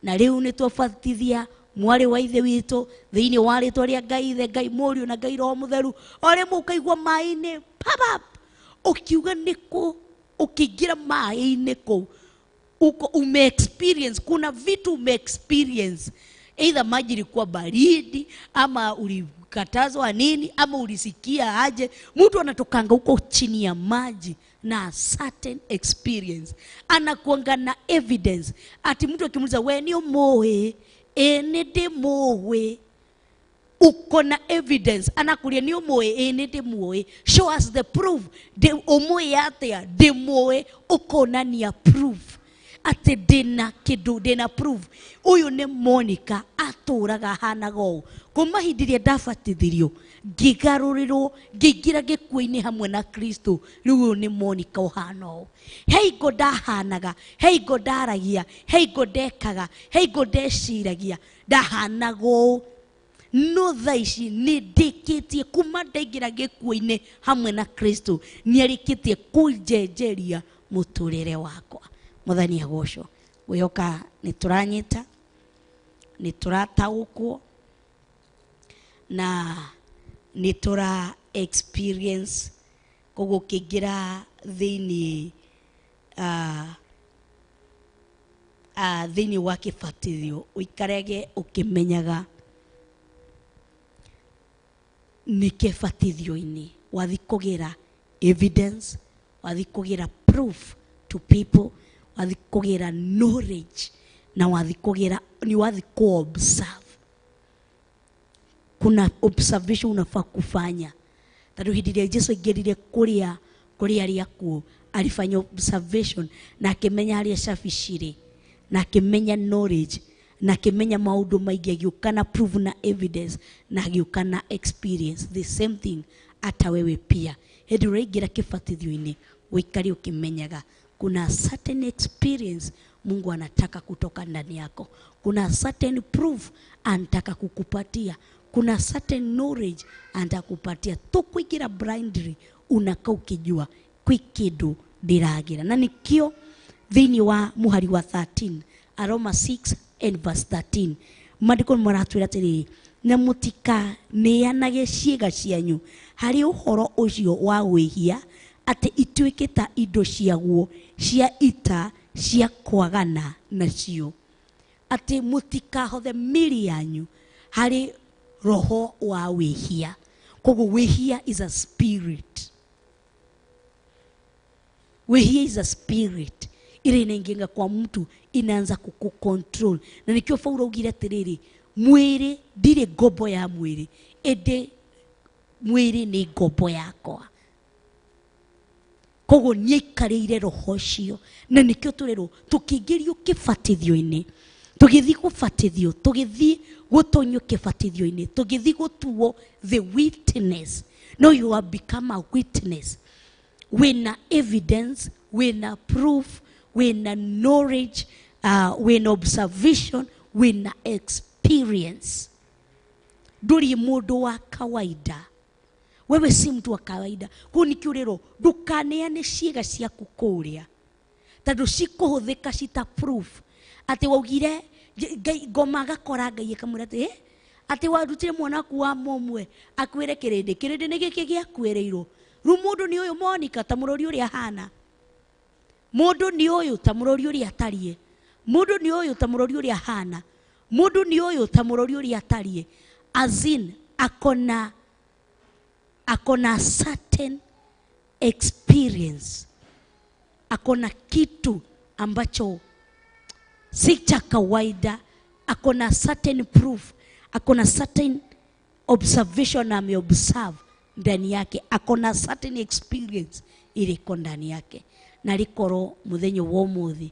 na riu ni twabatithia mwari wa ithe witu thiini wa ritwa ria Ngai, ithe Ngai Muriu na Ngai Roho Mutheru. Ore mukaigwa mai-ini papa ukiuga niko ukigira mai-ini ko uko ume experience, kuna vitu ume experience, either maji ilikuwa baridi ama ulikatazwa nini ama ulisikia aje. Mtu anatokanga huko chini ya maji na certain experience, anakuanga na evidence. Ati mtu akimuuliza wewe ni moe enede moe, uko na evidence, anakulia ni moe enede moe, show us the proof. De omoe yatea de moe, uko na ni proof ate dena kidu dena proof. Uyu ni Monicah aturaga hanaga ũũ. Kuma hindi ĩrĩa ndabatithirio ngigarurirwo ngiingira gĩkuũ-inĩ hamwe na Kristo, rĩu ũyũ ni Monicah ũhana ũũ. Heigo ndahanaga, heigo ndaragia, heigo ndekaga, heigo ndeciragia, ndahanaga ũũ. No thaa ici nĩ ndĩkĩtie kuma ndaingĩra gĩkuũ-inĩ hamwe na Kristo, nĩarĩkĩtie kũnjenjeria mũtũrĩre wakwa. Mwathani agocwo. Gũyoka nĩ tũranyita, nĩ tũrataũkwo na nĩ tũra experience kũgũkĩingĩra thĩinĩ thĩinĩ wa kĩbatithio ũikarage ũkĩmenyaga nĩ kĩbatithio-inĩ wathi kũgĩra evidence, wathi kũgĩra proof to people, wathi kũgĩra knowledge, na wathi kũgĩra ni wathi ku-observe. Kuna observation unafaa kufanya. Tondũ hindi ĩrĩa Jesu aingĩrire Kuria arĩ akuũ, alifanya observation na akĩmenya harĩa cabi cirĩ, na akĩmenya knowledge, na akĩmenya maũndũ maingĩ, agĩũka na proof na evidence, na agĩũka na experience. The same thing hata wewe pia. Hindi ũraingĩra kĩbatithio-inĩ ũikare ũkĩmenyaga kuna certain experience Mungu anataka kutoka ndani yako. Kuna certain proof anataka kukupatia. Kuna certain knowledge anataka kukupatia. Tukuingira blindly unakaa ukijua kwĩ kĩndũ ndĩragira. Na nikio thĩinĩ wa mũhari wa 13, Aroma 6 and verse 13, maandĩko maratwĩra atĩrĩrĩ, na mũtikaneanage ciĩga cianyu harĩ ũhoro ũcio wa wĩhia, ati ituĩke ta indo ciaguo cia ita cia kwagana nacio. Ati mũtikahothe mĩĩrĩ yanyu harĩ roho wa wĩhia. Koguo wĩhia is a spirit. Wĩhia is a spirit. Ile inaingia kwa mtu inaanza kukukontrol. Na nikio Paulo augire atĩrĩrĩ, mwĩrĩ ndirĩ ngombo ya mwĩrĩ, ende mwĩrĩ nĩ ngombo yakwa. kogo nĩaikarĩire roho ũcio na nĩkĩo tũrerwo tũkĩingĩrio kĩbatithio-inĩ tũgĩthiĩ gũbatithio tũgĩthiĩ gũtonyio kĩbatithio-inĩ tũgĩthiĩ gũtuo the witness. No, you have become a witness wĩna evidence, wĩna proof, wĩna knowledge, wĩna observation, wĩna experience. Ndũrĩ mũndũ wa kawaida, wewe si mtu wa kawaida. Kwa nĩkĩo rero ndũkaneane ciĩga ciaku kũrĩa tondũ cikũhũthĩka cita proof atĩ waugire ngoma gakora Ngai akamwĩra atĩ atĩ warutire mwana waku wa momwe akwĩre kĩrĩndĩ nĩ gĩkĩ gĩakwĩrĩirwo. Rĩu mũndũ nĩ ũyũ Monicah ta mũrori ũrĩa hana, mũndũ nĩ ũyũ ta mũrori ũrĩa atariĩ, mũndũ nĩ ũyũ ta mũrori ũrĩa hana, mũndũ nĩ ũyũ ta mũrori ũrĩa atariĩ. As in akona certain experience, akona kitu ambacho si cha kawaida, akona certain proof, akona certain observation ameobserve ndani yake, akona certain experience iliko ndani yake. Na rĩkorwo mũthenya wa ũmũthĩ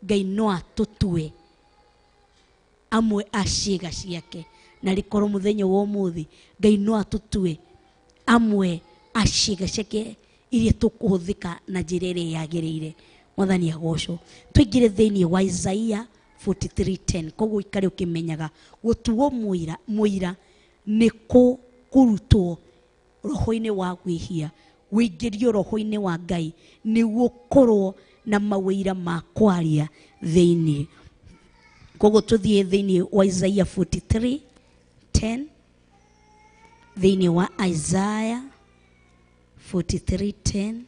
Ngai no atũtue amwe a ciĩga ciake, na rĩkorwo mũthenya wa ũmũthĩ Ngai no atũtue amwe a ciĩga ciake iria tũkũhũthĩka na njĩra ĩrĩa yagĩrĩire. Mwathani agocwo. Tũingĩre thĩinĩ wa Isaiah 43:10. Koguo ikare ũkĩmenyaga gũtuo mũira nĩ kũrutwo roho-inĩ wa gwĩhia, wĩingĩrio roho-inĩ wa Ngai nĩguo korwo na mawĩira ma kwaria thĩinĩ. Koguo tũthiĩ thĩinĩ wa Isaiah 43:10. Thĩinĩ wa Isaiah 43:10.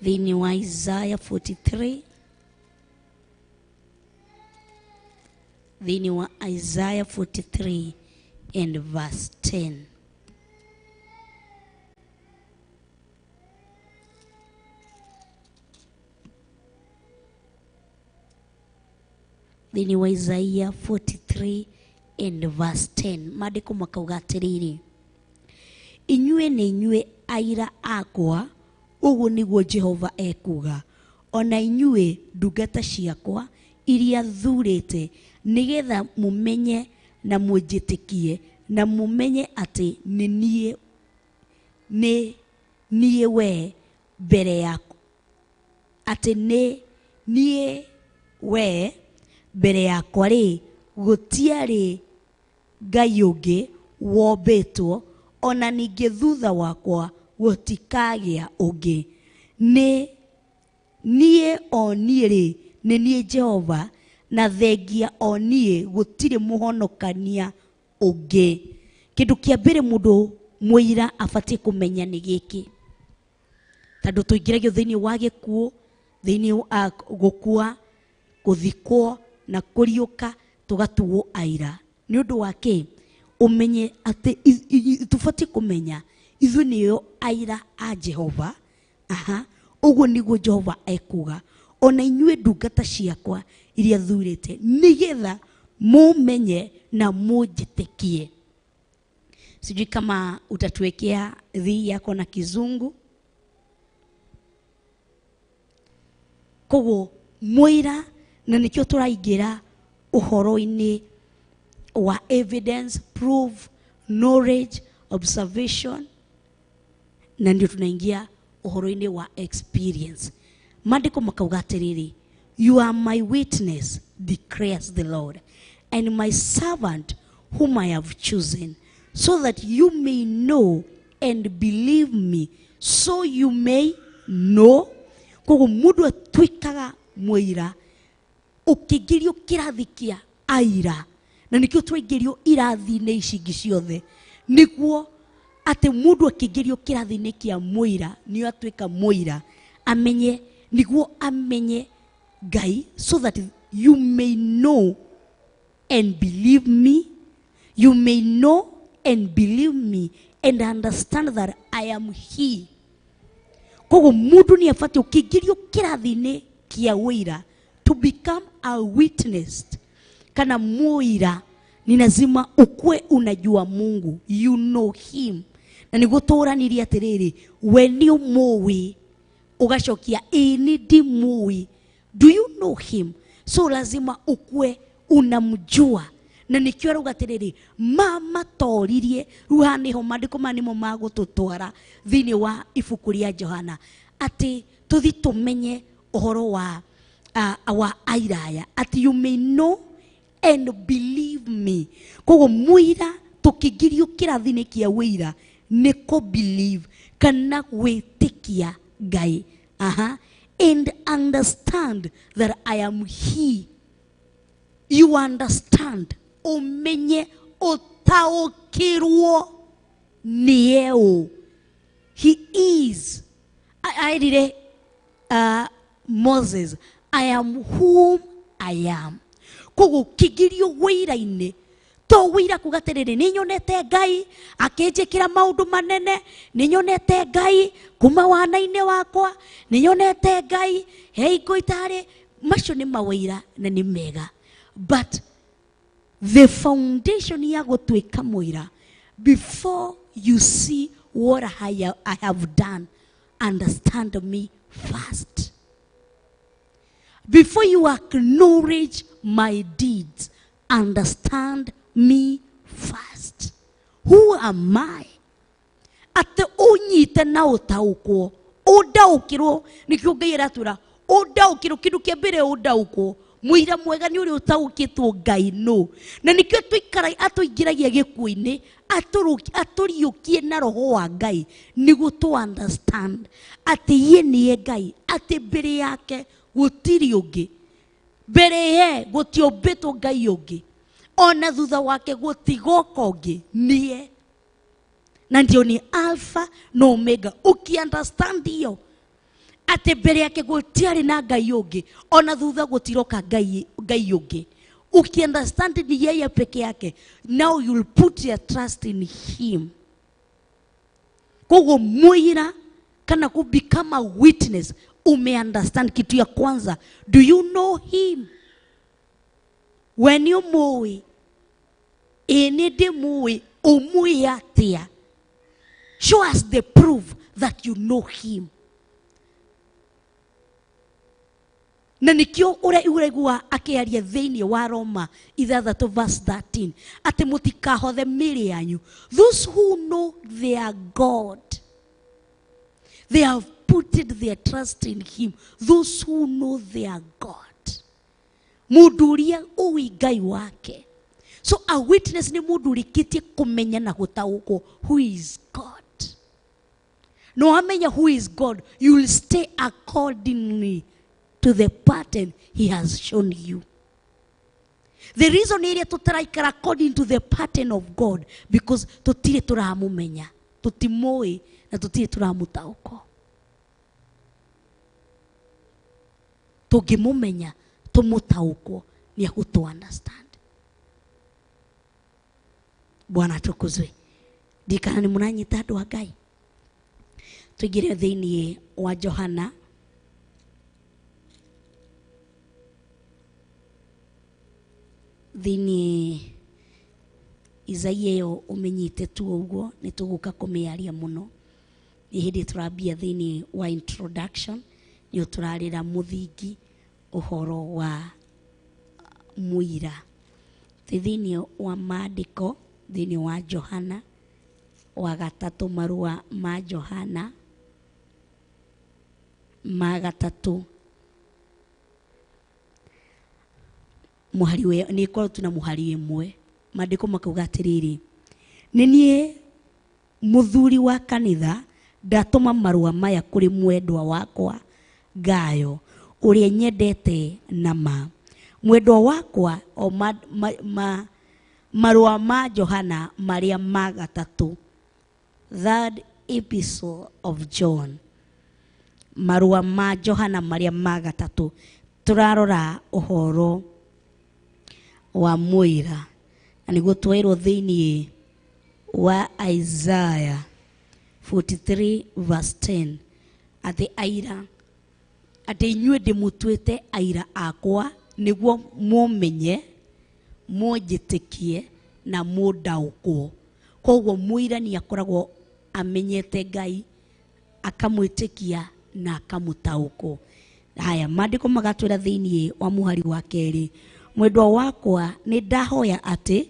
Thĩinĩ wa Isaiah 43. Thĩinĩ wa Isaiah 43 and verse 10. Thĩinĩ wa Isaiah 43 and verse 10. Maandĩko makauga atĩrĩrĩ, inyuĩ nĩ inyuĩ aira akwa, ũguo nĩguo Jehova ekuga, ona inyuĩ ndungata ciakwa iria thurĩte, nĩgetha mumenye na mũnjĩtĩkie na mumenye atĩ nĩ niĩ we mbere yaku, atĩ nĩ niĩ we mbere yakwa rĩ gũtiarĩ Ngai ũngĩ wombĩtwo, ona ningĩ thutha wakwa gũtikagĩa ũngĩ. Nĩ niĩ o niĩ rĩ, nĩ niĩ Jehova, na thengia o niĩ gũtirĩ mũhonokania ũngĩ. Kĩndũ kĩa mbere mũndũ mũira abatiĩ kũmenya nĩ gĩkĩ, tondũ tũingĩragio thĩinĩ wa gĩkuũ, thĩinĩ gũkua, gũthikwo na kũriũka tũgatuo aira. Nĩ ũndũ wa kĩ? Ũmenye atĩ tũbatiĩ kũmenya ithuĩ nĩo aira a Jehova. Ũguo nĩguo Jehova ekuga, ona inyuĩ ndungata ciakwa iria thurĩte, nĩgetha mũmenye na mũnjĩtĩkie. Sijui kama utatuwekea dhii yako na kizungu. Koguo mũira, na nĩkĩo tũraingĩra ũhoro-inĩ wa evidence, proof, knowledge, observation, na ndio tunaingia ũhoro-inĩ wa experience. Maandĩko makauga atĩrĩrĩ, you are my witness, declares the Lord, and my servant whom I have chosen, so that you may know and believe me, so you may know. Koguo mũndũ atuĩkaga mũira ũkĩingĩrio kĩrathi kĩa aira, na nĩkĩo twaingĩrio irathi-inĩ ici ingĩ ciothe, nĩguo atĩ mũndũ akĩingĩrio kĩrathi-inĩ kĩa mũira nĩ atuĩka mũira, amenye, nĩguo amenye Ngai, so that you may know and believe me, you may know and believe me and understand that I am he. Koguo mũndũ nĩ abatiĩ ũkĩingĩrio kĩrathi-inĩ kĩa ũira to become a witness. kana muira ni lazima ukwe unajua Mungu, you know him. Na nigutoraniria atiriri, when you muwi ugacokia ini ndi muwi, do you know him? So lazima ukwe unamjua. Na nikio ruga atiriri, mama toririe ruhani ho mandiko manimo magututwara thini wa ibuku ria Johana ati tuthi tumenye uhoro wa Airaya ati you may know and believe me. Kogo muira tukigirio kirathini kia wira niko believe kana wetikia Ngai. And understand that I am he. You understand. Umenye utaokirwo nieo. He is. I read Moses, I am whom I am. Kogo kigirio wira-ini to wira kugaterere ninyonete Ngai akinjikira maundu manene, ninyonete Ngai kuma wana-ini wakwa, ninyonete Ngai heiko itare, macio ni mawira na ni mega. But the foundation ya gutwika mwira, before you see what I have done, understand me first. Before you acknowledge my deeds, understand me first. Who am I? Ate unyite na utaukwo, udaukirwo nikio Ngai aratura, udaukirwo kindu kia mbere udaukwo. Muira mwega ni uri utaukitwo Ngai no. Na nikio tuikara atuingiragia gikuini, aturiukie na roho wa Ngai nigu to understand ati ye ni Ngai, ati mbere yake gutiri ungi, mbere ye gutiombitwo Ngai ungi, ona thutha wake gutigoka ungi nie. Na ndio ni Alpha na Omega. Uki understand hiyo ati mbere yake gutiari na Ngai ungi, ona thutha gutiroka Ngai ungi, uki understand ni yeye peke yake, now you'll put your trust in him. Kogo muira kana ku become a witness, ume understand kitu ya kwanza, do you know him? When you muwi ini ndi muwi umui atia, show us the proof that you know him. Na nikio uregua akiaria thiini wa Roma 6 verse 13 ati mutikahothe miri yanyu. Those who know their God, they have put their trust in him. Those who know their God, muduria uwi Ngai wake. So a witness ni muduri kiti kumenya na gutauko who is God. No amenya who is God, you will stay accordingly to the pattern he has shown you. The reason area to try according to the pattern of God, because tutire turamumenya, tutimoi na tutire turamutauko. Tugimumenya tumutauko ni to understand. Bwana tukuzwe. Dikana ni munanyita andu a Ngai. Tugire thiini wa Johana thini Isaia umenyite tu uguo nituguka kumiaria muno. Ni hindi turabia thini wa introduction, ni turarira muthingi uhoro wa muira. Thini wa maandiko thini wa Johana wa gatatu, marua ma Johana ma gatatu, muhari we ni ko tuna muhari imwe. Maandiko makauga atiriri, ni nie muthuri wa kanitha ndatuma marua maya kuri mwendwa wakwa Gayo uria nyendete na ma. Mwendwa wakwa o marua ma Johana maria ma gatatu, third epistle of John. Marua ma Johana maria ma gatatu, turarora uhoro wa muira. Aniguo twairwo thiini wa Isaiah 43 verse 10 ati aira, ati inyue ndimutwite aira akwa niguo mumenye mũnjĩtĩkie na mũndaũkwo. Koguo mũira nĩ akoragwo amenyete Ngai, akamwĩtĩkia na akamũtaũkwo. Haya, maandĩko magatwĩra thĩinĩ wa mũhari wa kerĩ, mwendwa wakwa nĩ ndahoya atĩ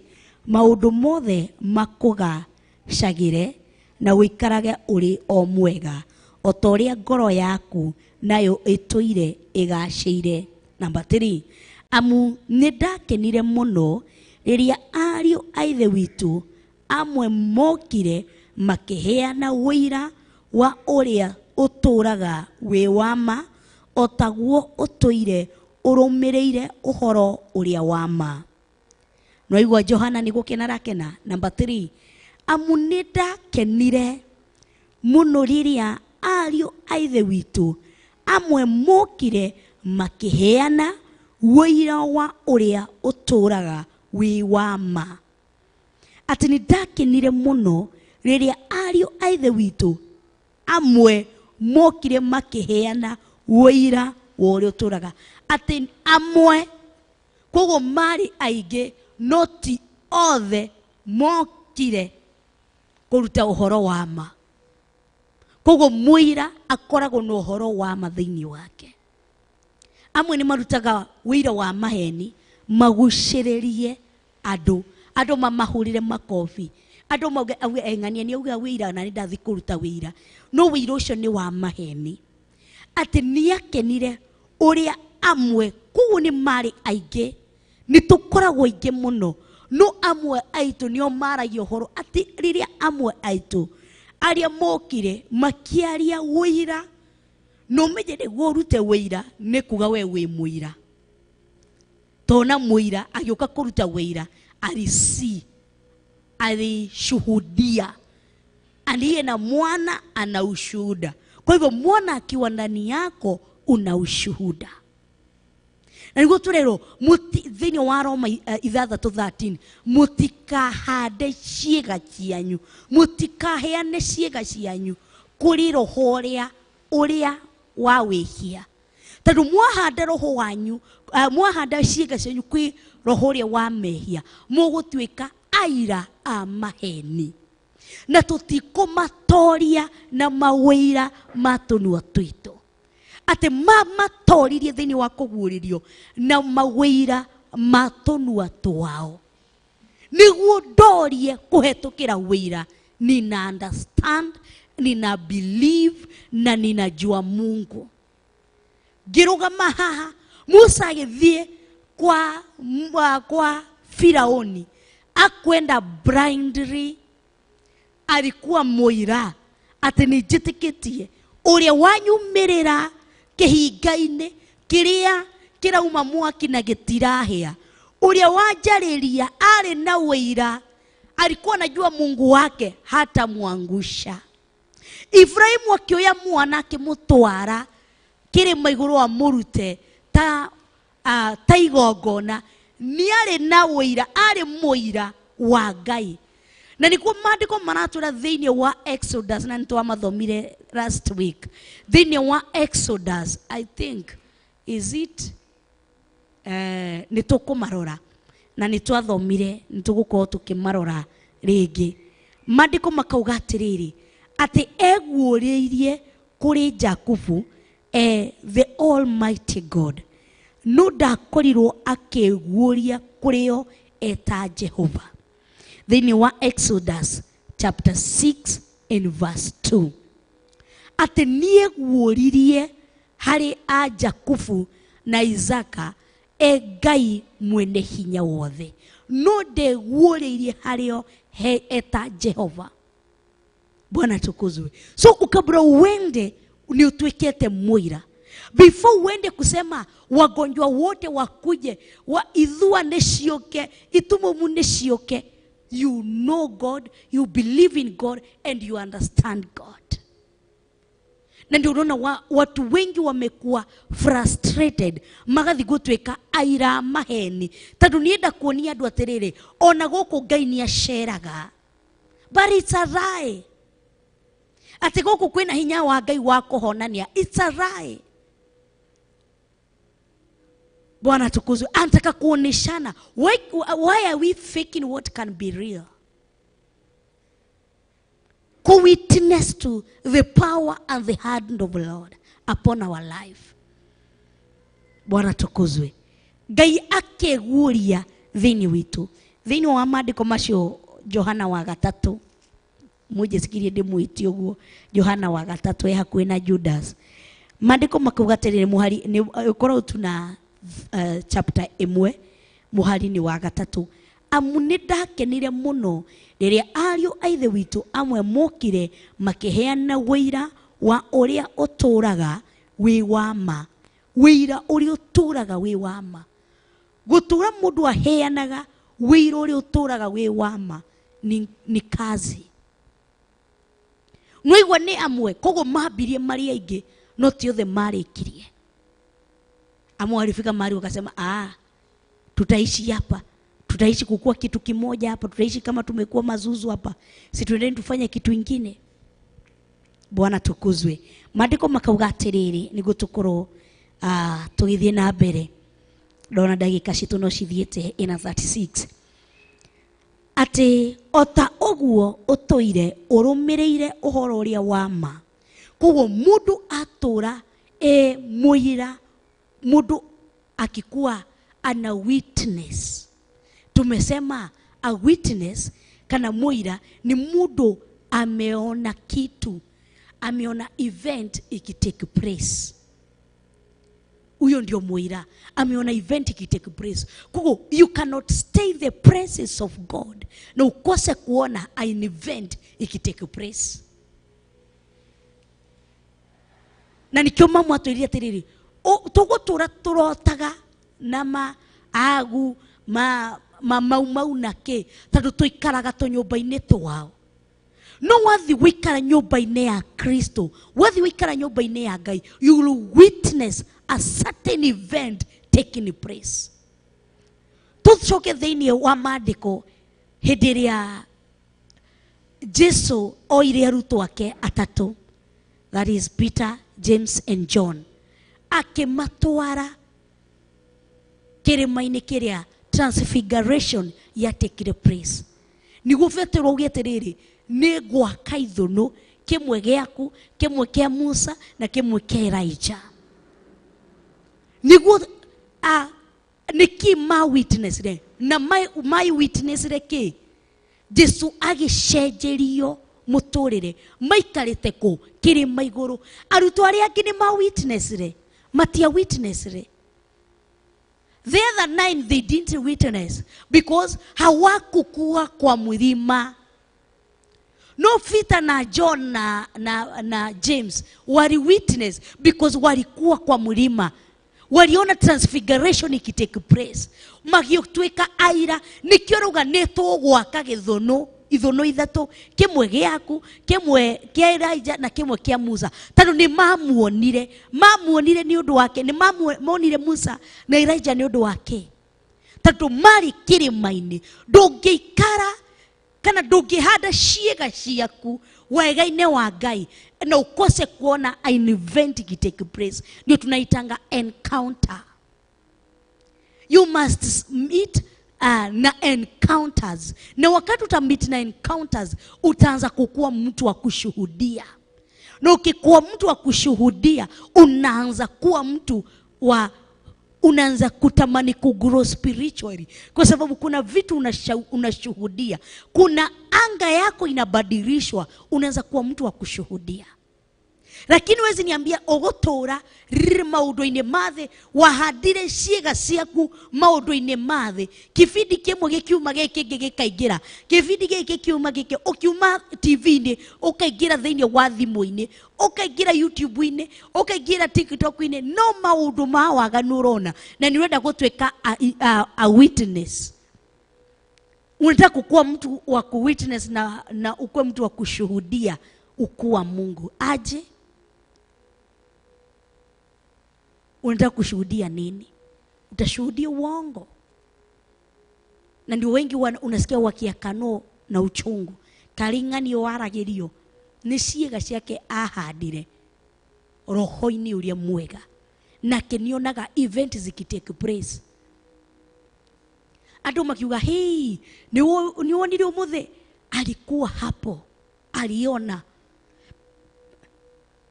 maũndũ mothe makũgacagĩre na wĩikarage ũrĩ o mwega, o ta ũrĩa ngoro yaku nayo ĩtũire ĩgacĩire. Number 3, amu nĩ ndakenire mũno rĩrĩa ariũ a ithe witũ amwe mokire makĩheana wĩira wa ũrĩa ũtũũraga wĩ wa ma, o taguo ũtũire ũrũmĩrĩire ũhoro ũrĩa wa ma. Noigua Johana nĩ gũkena rakena. Number 3, amu nĩ ndakenire mũno rĩrĩa ariũ a ithe witũ amwe mokire makĩheana wĩira wa ũrĩa ũtũũraga wĩ wa ma. Atĩ nĩ ndakenire mũno rĩrĩa ariũ a ithe witũ amwe mokire makĩheana wĩira wa ũrĩa ũtũũraga. Atĩ amwe, koguo marĩ aingĩ, no ti othe mokire kũruta ũhoro wa ma. Koguo mũira akoragwo na ũhoro wa ma thĩinĩ wake. Amwe nĩ marutaga wĩira wa maheni magucĩrĩrie andũ, andũ mamahũrĩre makobi, andũ mauge eng'ania nĩ auga wĩira na nĩ ndathi kũruta wĩira, no wĩira ũcio nĩ wa maheni. Atĩ nĩ akenire ũrĩa amwe, koguo nĩ marĩ aingĩ, nĩ tũkoragwo aingĩ mũno, no amwe aitũ nĩo maragia ũhoro. Atĩ rĩrĩa amwe aitũ arĩa mokire makĩaria wĩira, no menye nĩguo ũrute wĩira nĩ kuga we wĩ mũira. Tona mũira agĩũka kũruta wĩira alishuhudia, aliye na mwana ana ushuhuda. Kwa hivyo mwana akiwa ndani yako una ushuhuda. Na niguo turero thĩinĩ wa Roma 6:13, mũtikahande ciĩga cianyu, mũtikaheane ciĩga cianyu kũrĩ roho ũrĩa wa wĩhia. Tondũ mwahanda roho wanyu, mwahanda ciĩga cianyu kwĩ roho ũrĩa wa mehia, mũgũtuĩka aira a maheni, na tũtikũmatoria na mawĩira ma tũnua twitũ. Atĩ matoririe thĩinĩ wa kũguũrĩrio na mawĩira ma tũnua twao. Nĩguo ndorie kũhetũkĩra wĩira, nina understand, nina believe na ninajua Mungu. Ngĩrũgama haha, Musa agĩthiĩ kwa Firaoni, akwenda blindly, alikuwa mũira atĩ nĩ njĩtĩkĩtie ũrĩa wanyumĩrĩra kĩhinga-inĩ kĩrĩa kĩrauma mwaki na gĩtirahĩa, ũrĩa wanjarĩria arĩ na wĩira, alikuwa anajua Mungu wake hata mwangusha. Ibrahimu akĩoya mwana akĩmũtwara kĩrĩma igũrũ wa mũrute ta igongona, nĩ arĩ na wĩira, arĩ mũira wa Ngai. Na nĩkuo maandĩko maratwĩra thĩinĩ wa Exodus, na nĩtwamathomire last week, thĩinĩ wa Exodus, I think is it nĩtũkũmarora na nĩtwathomire, nĩtũgũkorwo tũkĩmarora rĩngĩ. Maandĩko makauga atĩrĩrĩ, atĩ eguũrĩirie kũrĩ Jakubu the Almighty God, no ndakorirwo akĩguũria kũrĩo eta Jehova. Thĩinĩ wa Exodus chapter 6 and verse 2, atĩ nĩeguũririe harĩ a Jakubu na Isaka Ngai mwene hinya wothe, no ndeguũrĩirie harĩo eta Jehova. Bwana tukuzwe. So ukabla uende ni utuikete mũira. Before uende kusema wagonjwa wote wakuje, idhua nesioke, itumumu nesioke, you know God, you believe in God, and you understand God. Na ndio unaona watu wengi wamekuwa frustrated, magathi gũtuĩka aira maheni. Tondũ nienda kuonia andũ atĩrĩrĩ, ona gũkũ Ngai nĩ aceraga. But it's a lie. Atĩ gũkũ kwĩna hinya wa Ngai wa kũhonania. It's a lie. Bwana tukuzwe. Anataka kuoneshana why are we faking what can be real? Co-witness to the power and the hand of the Lord upon our life. Bwana tukuzwe. Ngai akeguria thini witu. Thini wa maandiko macio Johana wa 3. Muje sikirie ndimwiti uguo. Johana wa 3 hakuhe na Judas. Maandiko makuga atiriri muhari ni ukorwo tuna chapter 1 muhari ni wa 3. Amune ndakenire muno riria ariu aithe witu amwe mokire makiheana wira wa uria uturaga wi wama. Wira uria uturaga wi wama. Gutura mundu aheanaga wira uria uturaga wi wama ni kazi. Noigwa ni amwe kogo mabirie mari aingi no ti othe marikirie. Amwe walifika mahali wakasema tutaishi hapa. Tutaishi kukua kitu kimoja hapa. Tutaishi kama tumekuwa mazuzu hapa. Si tuendeni tufanye kitu kingine. Bwana tukuzwe. Maandiko makauga atiriri nigo tukorwo tugithie na mbere. Ndona ndagika citu no cithiete ina 36. Ati ota oguo utoire urumireire uhoro uria wama. Koguo mundu atura muira, mundu akikuwa ana witness. Tumesema a witness kana muira ni mundu ameona kitu, ameona event ikitake place. Uyo ndio muira, ameona event ikitake place. Kuko you cannot stay in the presence of God na ukose kuona an event ikitake place. Na nikyo mamu atuiria tiriri tugutura turotaga na agu mau nake tatu tuikaraga to nyumba-ini twao. No wathi wikara nyumba-ini ya Kristo, wathi wikara nyumba-ini ya Ngai, you will witness a certain event taking place. Tucoke thiini wa maandiko hindi iria Jesu oire arutwo ake atatu, that is Peter, James and John, akimatwara kirima-ini kiria transfiguration yatekire place. Niguo Petero auge atiriri ni gwaka ithuno kimwe giaku, kimwe kia Musa na kimwe kia Elijah. Niguo niki ma witness re na my witness re ki Jesu agicenjerio muturire maikarite ku kirima iguru. Arutwo aria angi ni ma witness re, matia witness re. The other 9 they didn't witness because hawakukua kwa mlima. No, Peter na John na James wali witness because walikuwa kwa mlima. Waliona transfiguration ikitake place. Magiotweka aira nikyo ruga neto gwaka githono ithono ithatu, kimwe giaku, kimwe kia Elijah na kimwe kia Musa. Tano ni mamuonire ni undu wake, ni mamuonire Musa na Elijah ni undu wake. Tatu mari kirima-ini ndungiikara kana ndungihanda ciega ciaku wega-ini wa Ngai na ukose kuona an event ikitake place. Ndio tunaitanga encounter. You must meet na encounters. Na wakati utamit na encounters utaanza kukua mtu wa kushuhudia. Na ukikuwa mtu wa kushuhudia unaanza kuwa mtu wa unaanza kutamani kugrow spiritually, kwa sababu kuna vitu unashuhudia, kuna anga yako inabadilishwa, unaanza kuwa mtu wa kushuhudia. Lakini wezi niambia ogotora maundu-ini mathe wahadire ciega ciaku maundu-ini mathe, kibindi kimwe gikiuma giki gikaingira, kibindi giki kiuma giki ukiuma TV-ini ukaingira thiini wa thimu-ini, ukaingira YouTube-ini, ukaingira TikTok-ini, no maundu ma waganu urona na ni urenda gutwika a witness. Unataka kuwa mtu wa ku witness na ukuwe mtu wa kushuhudia ukuwa Mungu aje. Unataka kushuhudia nini? Utashuhudia uongo. Na ndio wengi unasikia wakiakano na uchungu. Karing'ani waragirio ni ciega ciake ahandire roho-ini uria mwega. na kenionaga event zikitake place. Ando makiuga hii ni wonire umuthe, alikuwa hapo, aliona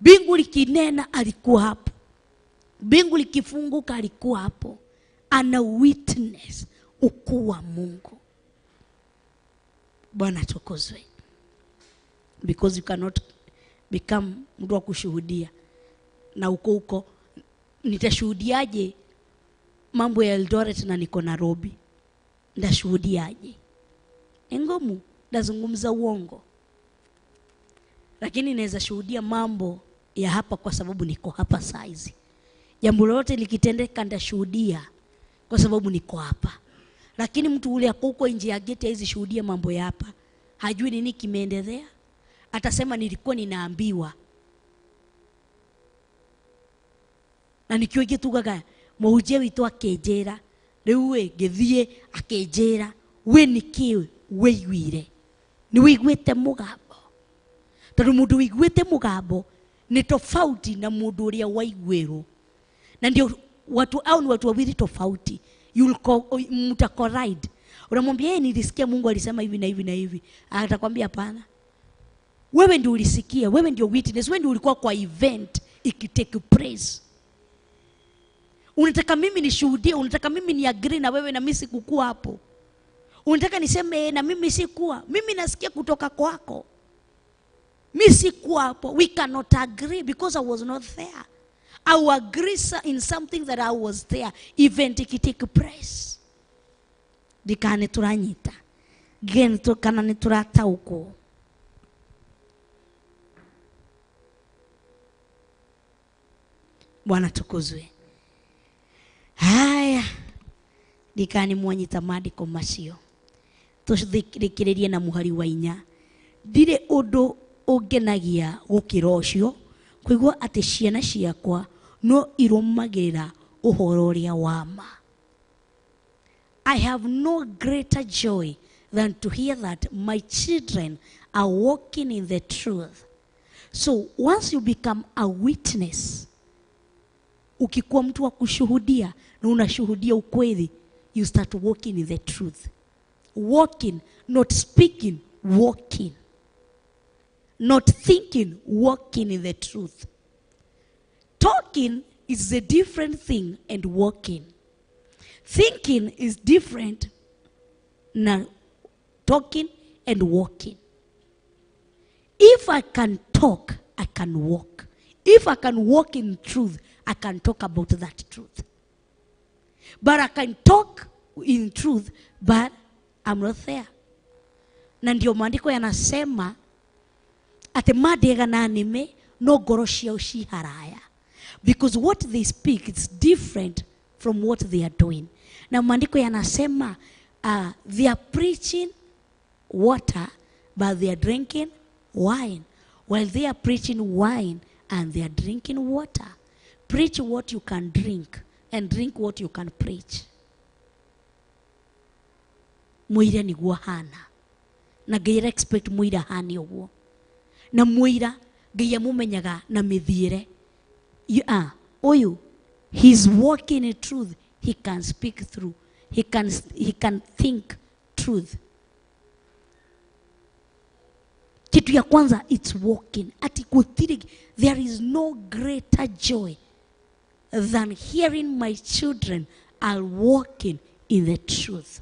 bingu likinena, alikuwa hapo, bingu likifunguka, alikuwa hapo, ana witness ukuu wa Mungu. Bwana tukuzwe. Because you cannot become mtu wa kushuhudia na uko nitashuhudiaje mambo ya Eldoret na niko Nairobi? Ndashuhudiaje? Ngumu, ndazungumza uongo. Lakini naweza shuhudia mambo ya hapa kwa sababu niko hapa saizi. Jambo lolote likitendeka ndashuhudia kwa sababu niko hapa. Lakini mtu ule akoko nje ya gate hizi shuhudia mambo ya hapa, hajui nini kimeendelea, atasema nilikuwa ninaambiwa. Na nikiwa gitugaga muhunjia witu akenjera, riu we ngithie akenjera, we nikiwe weiguire, ni wiguite mugambo. Tondu mundu wiguite mugambo ni tofauti na mundu uria waiguirwo. Na ndio watu au ni watu wawili tofauti. Mutakoride. Unamwambia nilisikia Mungu alisema hivi na hivi na hivi. Atakwambia hapana. Wewe ndio ulisikia, wewe ndio witness, wewe ndio ulikuwa kwa event ikitake place. Unataka mimi nishuhudie, unataka mimi ni agree na wewe na mimi sikukuwa hapo. Unataka niseme na mimi sikuwa, mimi nasikia kutoka kwako. Mimi sikuwa hapo. We cannot agree because I was not there. I will agree in something that I was there. Event ikitake place. Dikane turanyita. Gen to kana ni turata uko. Bwana tukuzwe. Haya. Dikani mwanyita madiko macio. Tuthikiririe na muhari wa inya. Ndire undu ungenagia gukira ucio kuigua ati ciana ciakwa no irumagira uhoro uria wa ma. I have no greater joy than to hear that my children are walking in the truth. So once you become a witness, ukikuwa mtu wa kushuhudia na unashuhudia ukweli, you start walking in the truth. Walking, not speaking, walking. Not thinking, walking in the truth. Talking is a different thing and walking. Thinking is different na talking and walking. If I can talk, I can walk. If I can walk in truth, I can talk about that truth. But I can talk in truth, but I'm not there. Na ndio maandiko yanasema ate madega na anime no ngoro ciao ciharaya. Because what they speak is different from what they are doing. Na maandiko yanasema they are preaching water but they are drinking wine. While they are preaching wine and they are drinking water. Preach what you can drink and drink what you can preach. Muira ni gwa hana. Na geira expect muira hani uguo. Na muira geia mumenyaga na mithiire. Oyu, he's walking in truth. He can speak through. He can think truth. Kitu ya kwanza, it's walking. Ati kuthiri, there is no greater joy than hearing my children are walking in the truth.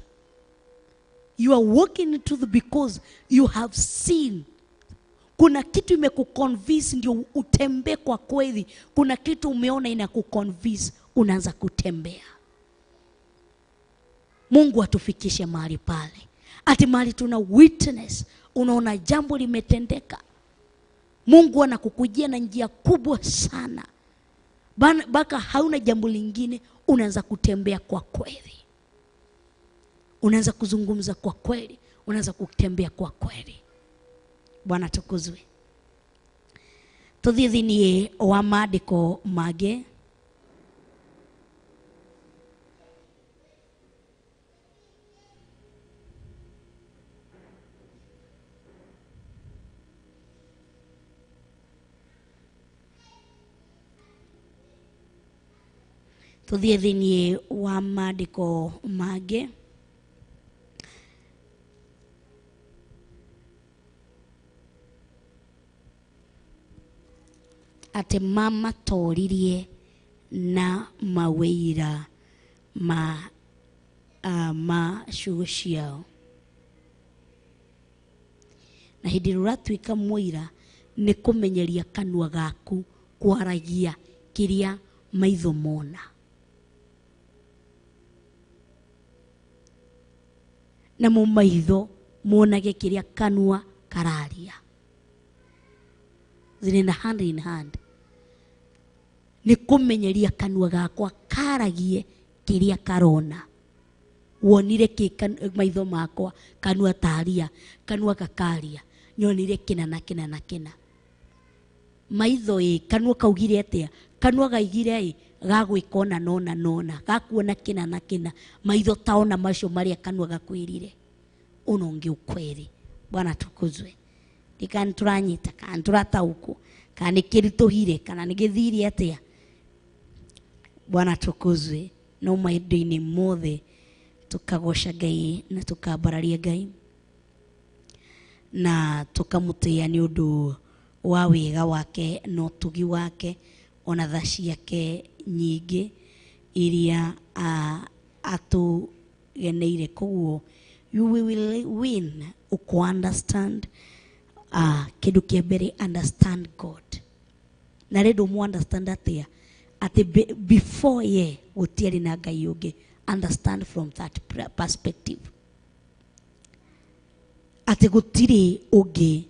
You are walking in truth because you have seen. Kuna kitu imekuconvince ndio utembee kwa kweli. Kuna kitu umeona inakuconvince unaanza kutembea. Mungu atufikishe mahali pale. Ati mahali tuna witness, unaona jambo limetendeka. Mungu anakukujia na njia kubwa sana. Baka hauna jambo lingine, unaanza kutembea kwa kweli. Unaanza kuzungumza kwa kweli, unaanza kutembea kwa kweli. Bwana tukuzwe. Tuthie thiini wa maandiko mage. tuthie thiini wa maandiko mangĩ atĩ mamatoririe na mawĩira ma ciugo ciao. Na hĩndĩ ĩrĩa ũratuĩka mũira nĩ kũmenyeria kanua gaku kwaragia kĩrĩa maitho mona. Na mo maitho monage kĩrĩa kanua kararia. Zina hand in hand. Nĩ kũmenyeria kanua gakwa karagie kĩrĩa karona. Wonire kĩ maitho makwa kanua taria, kanua kakaria. Nyonire kĩna na kĩna na kĩna. Maitho kanua kaugire atĩa? Kanua gaigire gagwĩka ona nona nona, gakuona kĩna na kĩna. Maitho taona macio marĩa kanua gakwĩrire. Uno ũngĩ ukweli. Bwana tukuzwe. Ndikani turanyita kana turataũkwo kana nĩ kĩritũhire kana nĩ gĩthiri atĩa. Bwana tukuzwe. No maitho-inĩ mothe tukagoca Ngai na tukambararia Ngai na tukamũtĩĩa nĩ ũndũ wa wega wake na ũtugi wake ona tha ciake nyingĩ iria atugeneire. Koguo you will win uko understand kĩndũ kĩa mbere, understand God. Na rĩndũ mu understand atĩa atĩ before ye gũtiarĩ na Ngai ũngĩ. Understand from that perspective. Ati gũtirĩ ũngĩ.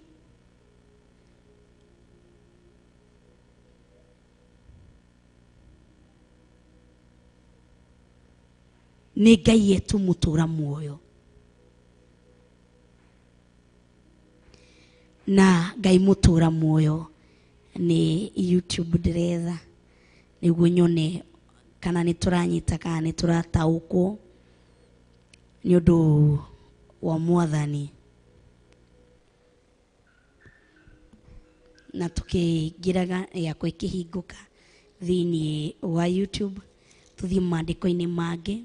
Nĩ Ngai yetu mũtũra muoyo. Na Ngai mũtũra muoyo nĩ YouTube ndĩretha nĩguo nyone kana nĩ turanyita kana nĩ turataũkwo nĩ ũndũ wa Mwathani. Na tukĩingĩraga yakwa ĩkĩhingũka thĩinĩ wa YouTube, tuthiĩ maandĩko-inĩ mangĩ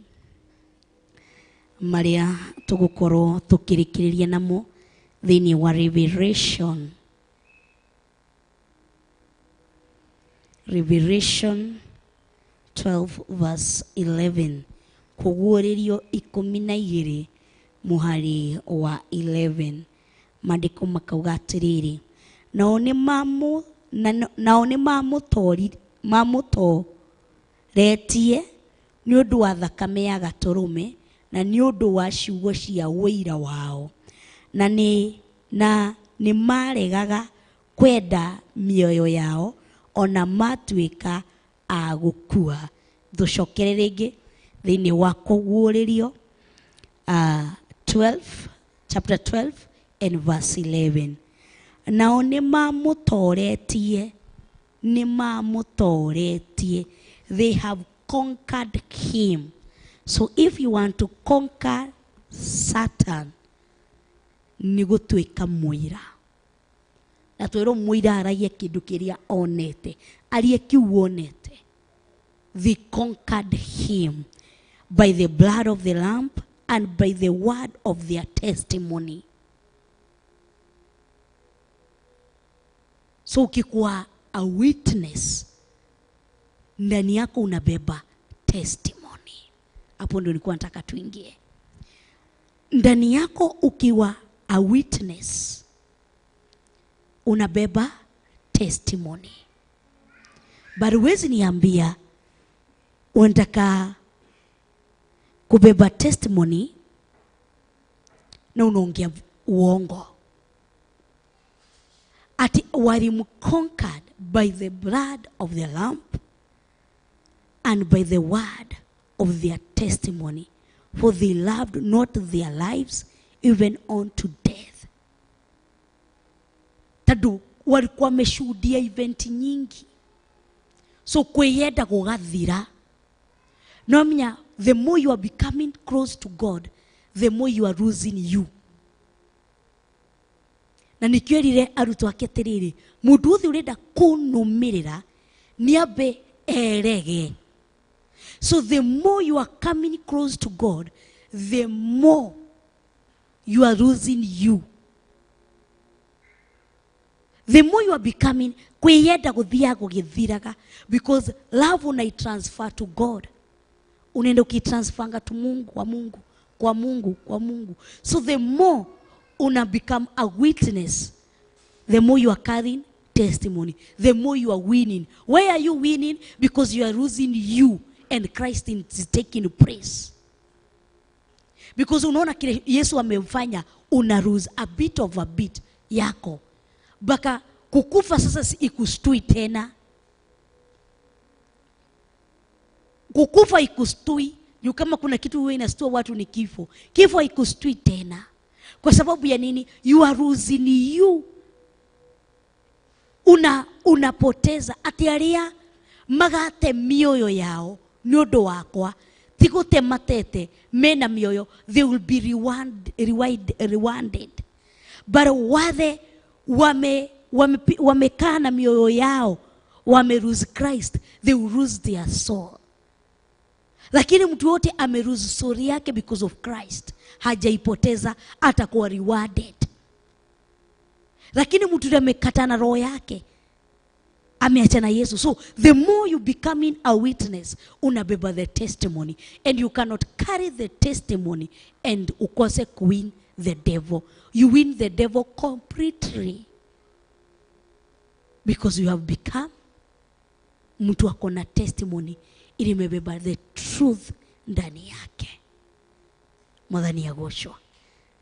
marĩa tũgũkorwo tũkĩrĩkĩrĩria namo thĩinĩ wa Revelation 12 verse 11. Kuguũrĩrio 12 mũhari wa 11. Maandĩko makauga atĩrĩrĩ, nao nĩ mamũtoretie nĩ ũndũ wa thakame ya gatũrũme na nĩ ũndũ wa ciugo cia wĩira wao, na nĩ maregaga kwenda mĩoyo yao ona matuĩka a gũkua. Tũcokere rĩngĩ thĩinĩ wa Kuguũrĩrio chapter 12 and verse 11. Nao nĩ mamũtoretie. They have conquered him. So if you want to conquer Satan, nĩ gũtuĩka mũira. Na twĩrwo mũira aragia kĩndũ kĩrĩa onete, arie kiu onete. They conquered him by the blood of the Lamb and by the word of their testimony. So ukikuwa a witness, ndani yako unabeba testimony. Hapo ndio nilikuwa nataka tuingie. Ndani yako ukiwa a witness, unabeba testimony. But huwezi niambia unataka kubeba testimony na unaongea uongo. Ati were conquered by the blood of the Lamb and by the word of their testimony, for they loved not their lives even unto death. Tadu walikuwa wameshuhudia event nyingi, so kweyenda gũgathira. No menya, the more you are becoming close to God, the more you are losing you. Na nikwĩrire arutwo ake atĩrĩrĩ, mũndũ ũthĩ ũrenda kũnũmĩrĩra niambe erege. So the more you are coming close to God, the more you are losing you. The more you are becoming kwiyenda guthia gugithiraga, because love una transfer to God. Unaenda ukitransferanga to Mungu, kwa Mungu, kwa Mungu, kwa Mungu. So the more una become a witness, the more you are carrying testimony, the more you are winning. Why are you winning? Because you are losing you and Christ is taking place. Because unaona kile Yesu amemfanya, una lose a bit of a bit yako. Baka kukufa sasa ikustui tena. Kukufa ikustui. Yu kama kuna kitu wewe inastua watu ni kifo. Kifo ikustui tena. Kwa sababu ya nini? You are losing you. Unapoteza atiaria magate mioyo yao nyodo wakwa tigute matete mena mioyo, they will be rewarded. But wale wamekaa na mioyo yao wame lose Christ, they will lose their soul. Lakini mtu wote ame lose soul yake because of Christ, hajaipoteza, atakuwa rewarded. Lakini mtu amekata na roho yake, ameachana Yesu. So the more you becoming a witness, unabeba the testimony, and you cannot carry the testimony and ukose kuwin the devil. You win the devil completely because you have become mtu akona testimony ili mebeba the truth ndani yake. Mwathani ya goshwa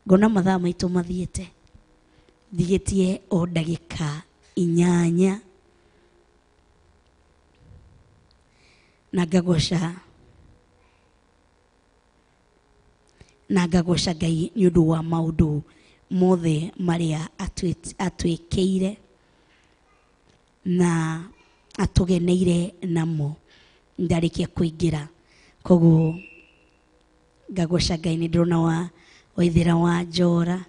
gona mathaa maitu mathiete thigetie o ndagika 8 na ngagosha Ngai ni undu wa maundu mothe maria atwikeire na atugeneire namo ndarikia kuingira. Koguo ngagosha Ngai ni ndona wa waithira wa njora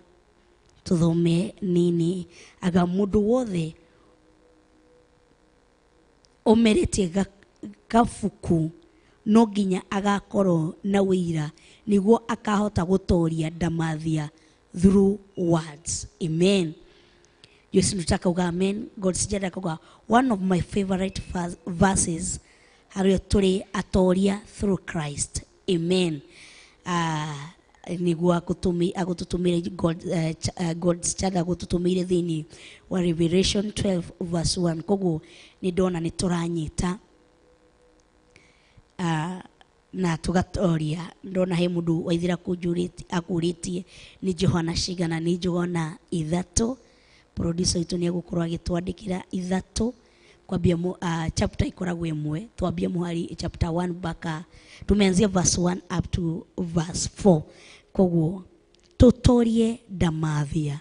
tuthome nini aga mundu wothe omeretie gafuku no nginya agakorwo na wira niguo akahota gutoria ndamathia through words. Amen. Yesu nutaka uga amen. God sijada kuga one of my favorite verses hario turi atoria through Christ. Amen. Niguo agututumire God sijada agututumire thini wa Revelation 12 verse 1. Koguo ni ndona ni turanyita na tugatoria ndona he mundu waithira kunjuriti akuritie ni Johana Shigana ni Johana 3. Producer itu ni agukorwa agitwandikira 3 kwambia chapter ikoragwe imwe twambia muhari chapter 1 baka tumeanzia verse 1 up to verse 4. Koguo tutorie ndamathia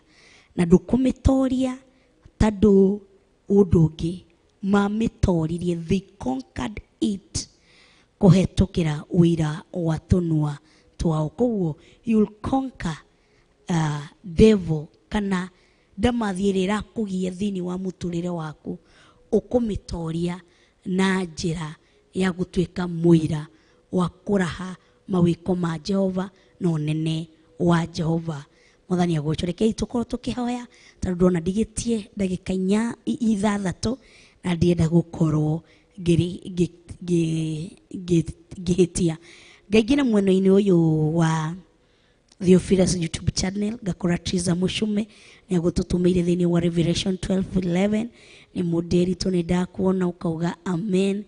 na ndukumitoria tadu udungi mamitoririe, they conquered it kuhetukira wira wa tunua twao. Koguo you will conquer devil kana ndamathirira kugia thini wa muturire waku ukumitoria na njira ya gutwika mwira wa kuraha mawiko ma Jehova no nene wa Jehova. Mwathani agochorekei tukorwo tukihoya tondu ndona ndigitie ndagika 6 na ndienda gukorwo gihitia gaigina mweno-ini uyu wa Theophilus YouTube channel gakora Triza Mushume ni agututumire thini wa Revelation 12:11 ni moderi to ni ndakuona ukauga amen.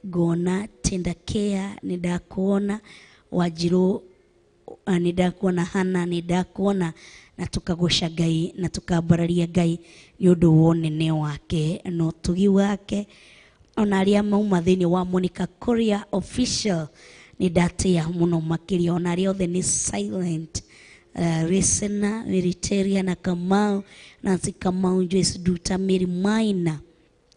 Gona tenda care ni ndakuona Wajiro ni ndakuona Hana ni ndakuona na tukagosha Ngai na tukabararia Ngai ni undu wonene wake no tugi wake ona aria mauma thini wa Monicah Kuria official ni datia muno makiria ona aria othe ni silent Resena Militaria na Kamau Nancy Kamau Joyce Duta Mary Maina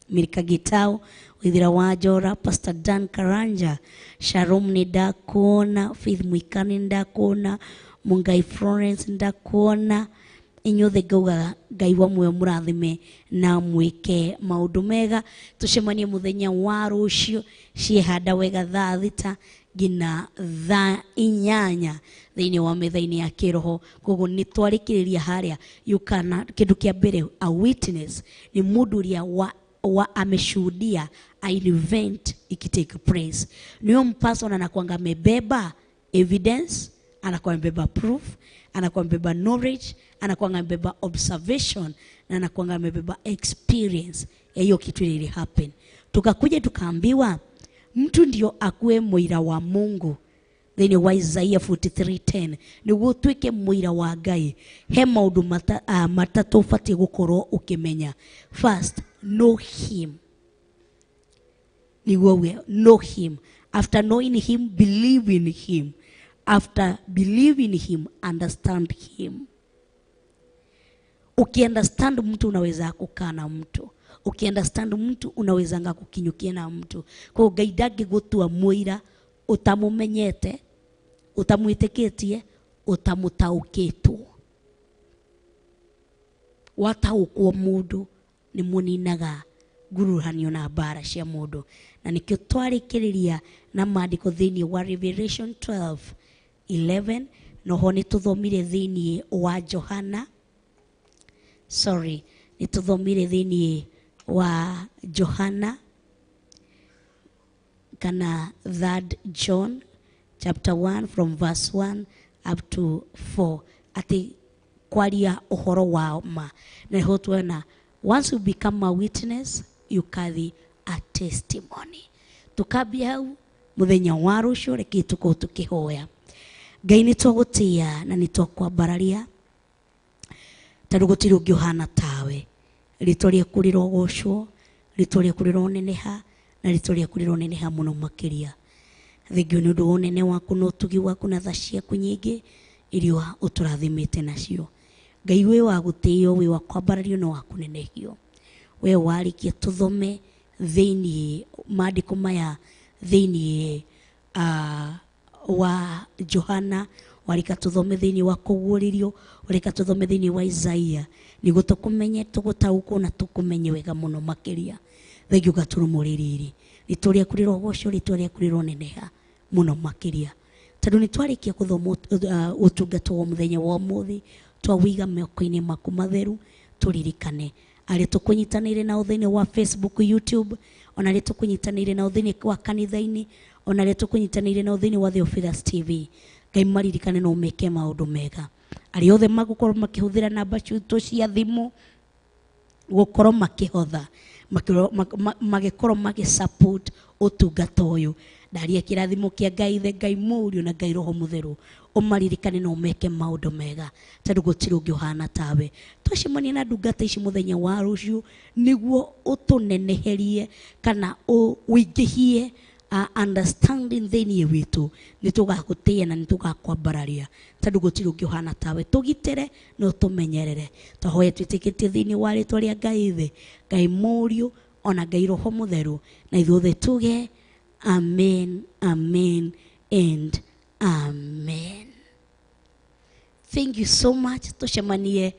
Mirika Gitao Withira wa Njora Pastor Dan Karanja Sharom ni ndakuona Faith Mwikani ndakuona Mungai Florence ndakuona inyuothe ngauga Ngai wa muoyo mũrathime na mwĩke maũndũ mega. Tucemanie mũthenya wa rũciũ ciehanda wega thaa 6 ngina thaa 8 thĩinĩ wa metha-ini ya Kiroho. Koguo nĩ twarĩkĩrĩria harĩa yukana kĩndũ kĩa mbere a witness ni mũndũ ũrĩa wa ameshuhudia a event ikitake place. Niyo person anakuanga amebeba evidence, anakuanga amebeba proof, anakuanga amebeba knowledge, anakuanga amebeba observation, na anakuanga amebeba experience ya hiyo kitu ile happen. Tukakuja tukaambiwa mtu ndio akue muira wa Mungu. Thĩinĩ wa Isaiah 43:10 nĩguo tuĩke muira wa Ngai. He maũndũ matatũ ũbatiĩ gũkorwo ũkĩmenya. First, know him. Know him. After knowing him, believe in him. After believing him, understand him. Ukiunderstand mtu unaweza kukaa na mtu. Ukiunderstand mtu unaweza kukinyukia na mtu. Kwa Ngai ndangĩgũtua muira utamumenyete, utamwĩtĩkĩtie, utamutaũkĩtwo. Wataũkwo mũndũ nĩ mũninaga nguruhanio na mbara cia mũndũ. Na nĩkĩo twarĩkĩrĩria na maandĩko thĩinĩ wa Revelation 12:11, noho nĩ tũthomire thĩinĩ wa Johana. Nĩ tũthomire thĩinĩ wa Johana kana 3 John chapter 1 from verse 1 up to 4. Ati kwaria uhoro wa ma. Na ho tuona once you become a witness, you carry a testimony. Tukambia hau muthenya wa rũciũ reke tuko tukihoya. Ngai nĩ twagũtĩa na nĩ twakwambararia. Tondũ gũtirĩ ũngĩ ũhana tawe. Rĩtwa rĩaku rĩrogocwo, rĩtwa rĩaku rĩroneneha, na rĩtwa rĩaku rĩroneneha mũno makĩria. Thengio nĩ ũndũ wa ũnene waku na ũtugi waku na tha ciaku nyingĩ iria ũtũrathimĩte nacio. Ngai wĩ wa gũtĩo, wĩ wa kwambarario na wa kũnenehio. We warĩkia tũthome thĩinĩ maandĩko maya thĩinĩ wa Johana, warĩka tũthome thĩinĩ wa kũguũrĩrio, warĩka tũthome thĩinĩ wa Isaiah, nĩguo tũkũmenye, tũgũtaũkwo na tũkũmenye wega mũno makĩria. Thengio gatũrũmũrĩrĩrĩ, rĩtwa rĩaku rĩrogocwo, rĩtwa rĩaku rĩroneneha mũno makĩria. Tondũ nĩ twarĩkia gũthoma ũtungata wa mũthenya wa ũmũthĩ, twawiga moko-inĩ maku matheru, tũririkane arĩa tũkũnyitanĩire nao thĩinĩ wa Facebook, YouTube, ona arĩa tũkũnyitanĩire nao thĩinĩ wa kanitha-inĩ, ona arĩa tũkũnyitanĩire nao thĩinĩ wa Theophilus TV. Ngai maririkane na ũmeke maũndũ mega. Arĩa othe magũkorwo makĩhũthĩra namba citũ cia thimũ gũkorwo makĩhotha, magĩkorwo magĩsupport ũtungata ũyũ. Ndaria kĩrathimo kĩa Ngai, Ngai Mũriũ na Ngai Roho Mũtheru ũmaririkane na ũmeke maũndũ mega, tondũ gũtirĩ ũngĩ ũhana tawe. Twacemania na ndungata ici mũthenya wa rũciũ nĩguo ũtũneneherie kana ũingĩhie understanding thĩinĩ witũ. Nĩ tũgagũtĩa na nĩ tũgakwambararia, tondũ gũtirĩ ũngĩ ũhana tawe. Tũgitĩre na ũtũmenyerere. Twahoya twĩtĩkĩtie thĩinĩ wa rĩtwa rĩa Ngai thĩ, Ngai Mũriũ ona Ngai Roho Mũtheru, na ithuothe tuge amen, amen and amen. Thank you so much. Tucemanie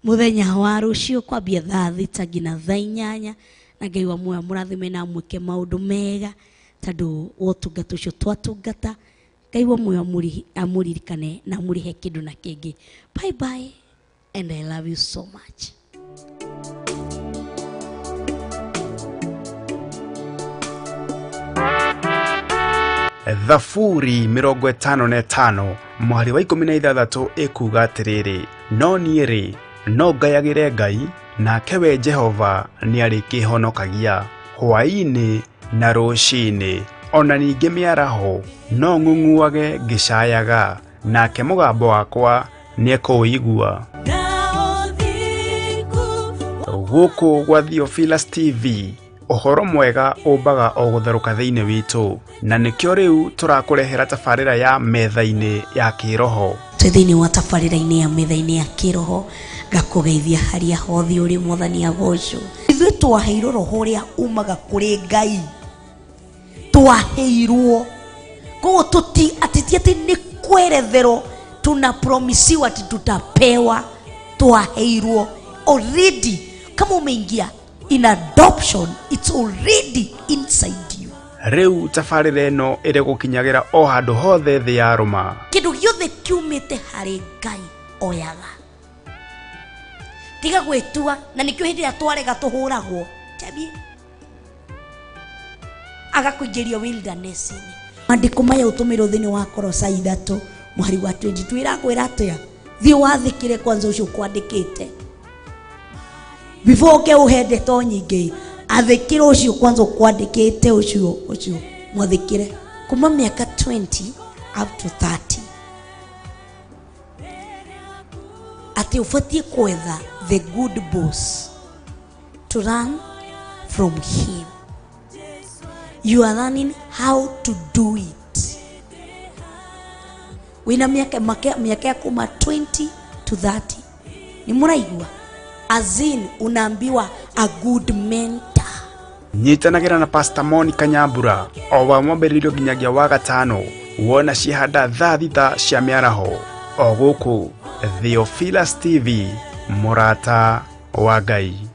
muthenya wa rũciũ kwambia thaa 6 nginya thaa 8, na Ngai wa muoyo mũrathime na mwĩke maũndũ mega, tondũ ũtungata ũcio twatungata. Ngai wa muoyo amũririkane na amũrihe kĩndũ na kĩngĩ. Bye bye and I love you so much. Thaburi 55 mwari wa 16 ikuga atĩrĩrĩ, no niĩ no ngayagĩre Ngai, nake we Jehova nĩ arĩkĩhonokagia. Hwa-ini na ruci-ini, ona ningĩ mĩaraho no ng'ung'uage ngĩcayaga, nake mũgambo wakwa nĩ ekũũigua. Gũkũ gwa Theophilus TV, ũhoro mwega ũmbaga o gũtherũka thĩinĩ witũ, na nĩkĩo rĩu tũrakũrehera tabarĩra ya metha-ini ya Kiroho. Thĩinĩ wa tabarĩra-inĩ ya metha-ini ya Kiroho, ngakũgeithia harĩa hothe ũrĩ Mwathani agocwo. Ithuĩ twaheirwo roho ũrĩa umaga kũrĩ Ngai, twaheirwo. Koguo atĩ nĩ kweretherwo, tunapromisiwa ati tutapewa. twaheirwo already. Kama umeingia in adoption, it's already inside you. Riu tafarire no ire gukinyagira o handu hothe thi ya Roma. Kindu giothe kiumite hari Ngai oyaga. Tiga gwitua na nikio hindi ya twarega tuhuragwo. Tabie agakuingirio wilderness ini. Mandiko maya utumiro thini wa Korosa 3 mwari wa 22 irakwira atia thi wathikire kwanza ucio kwandikite before ke uhende to nyingi athikire ucio kwanza kwandikite ucio mwathikire kuma miaka 20 up to 30 ati ufatie kwetha the good boss to learn from him. You are learning how to do it. Wina miaka kuma 20 to 30. Ni muraigua? Azin unaambiwa a good mentor. Nyitanagira na Pastor Monicah Nyambura o wa mwambĩrĩrio nginyagia wa gatano wona cihanda thaa thita cia mĩaraho o gũkũ Theophilus TV Murata wa Ngai.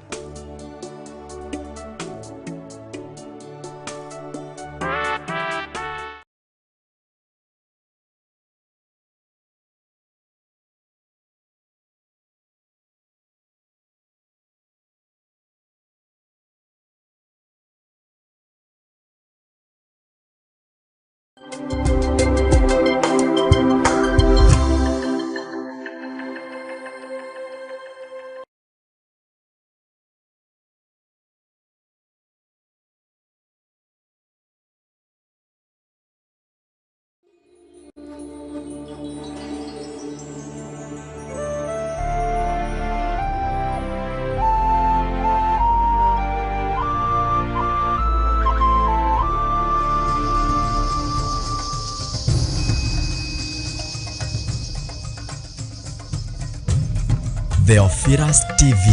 Theophilus TV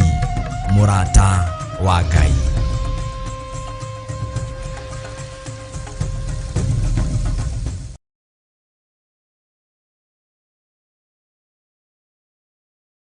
Murata wa Ngai.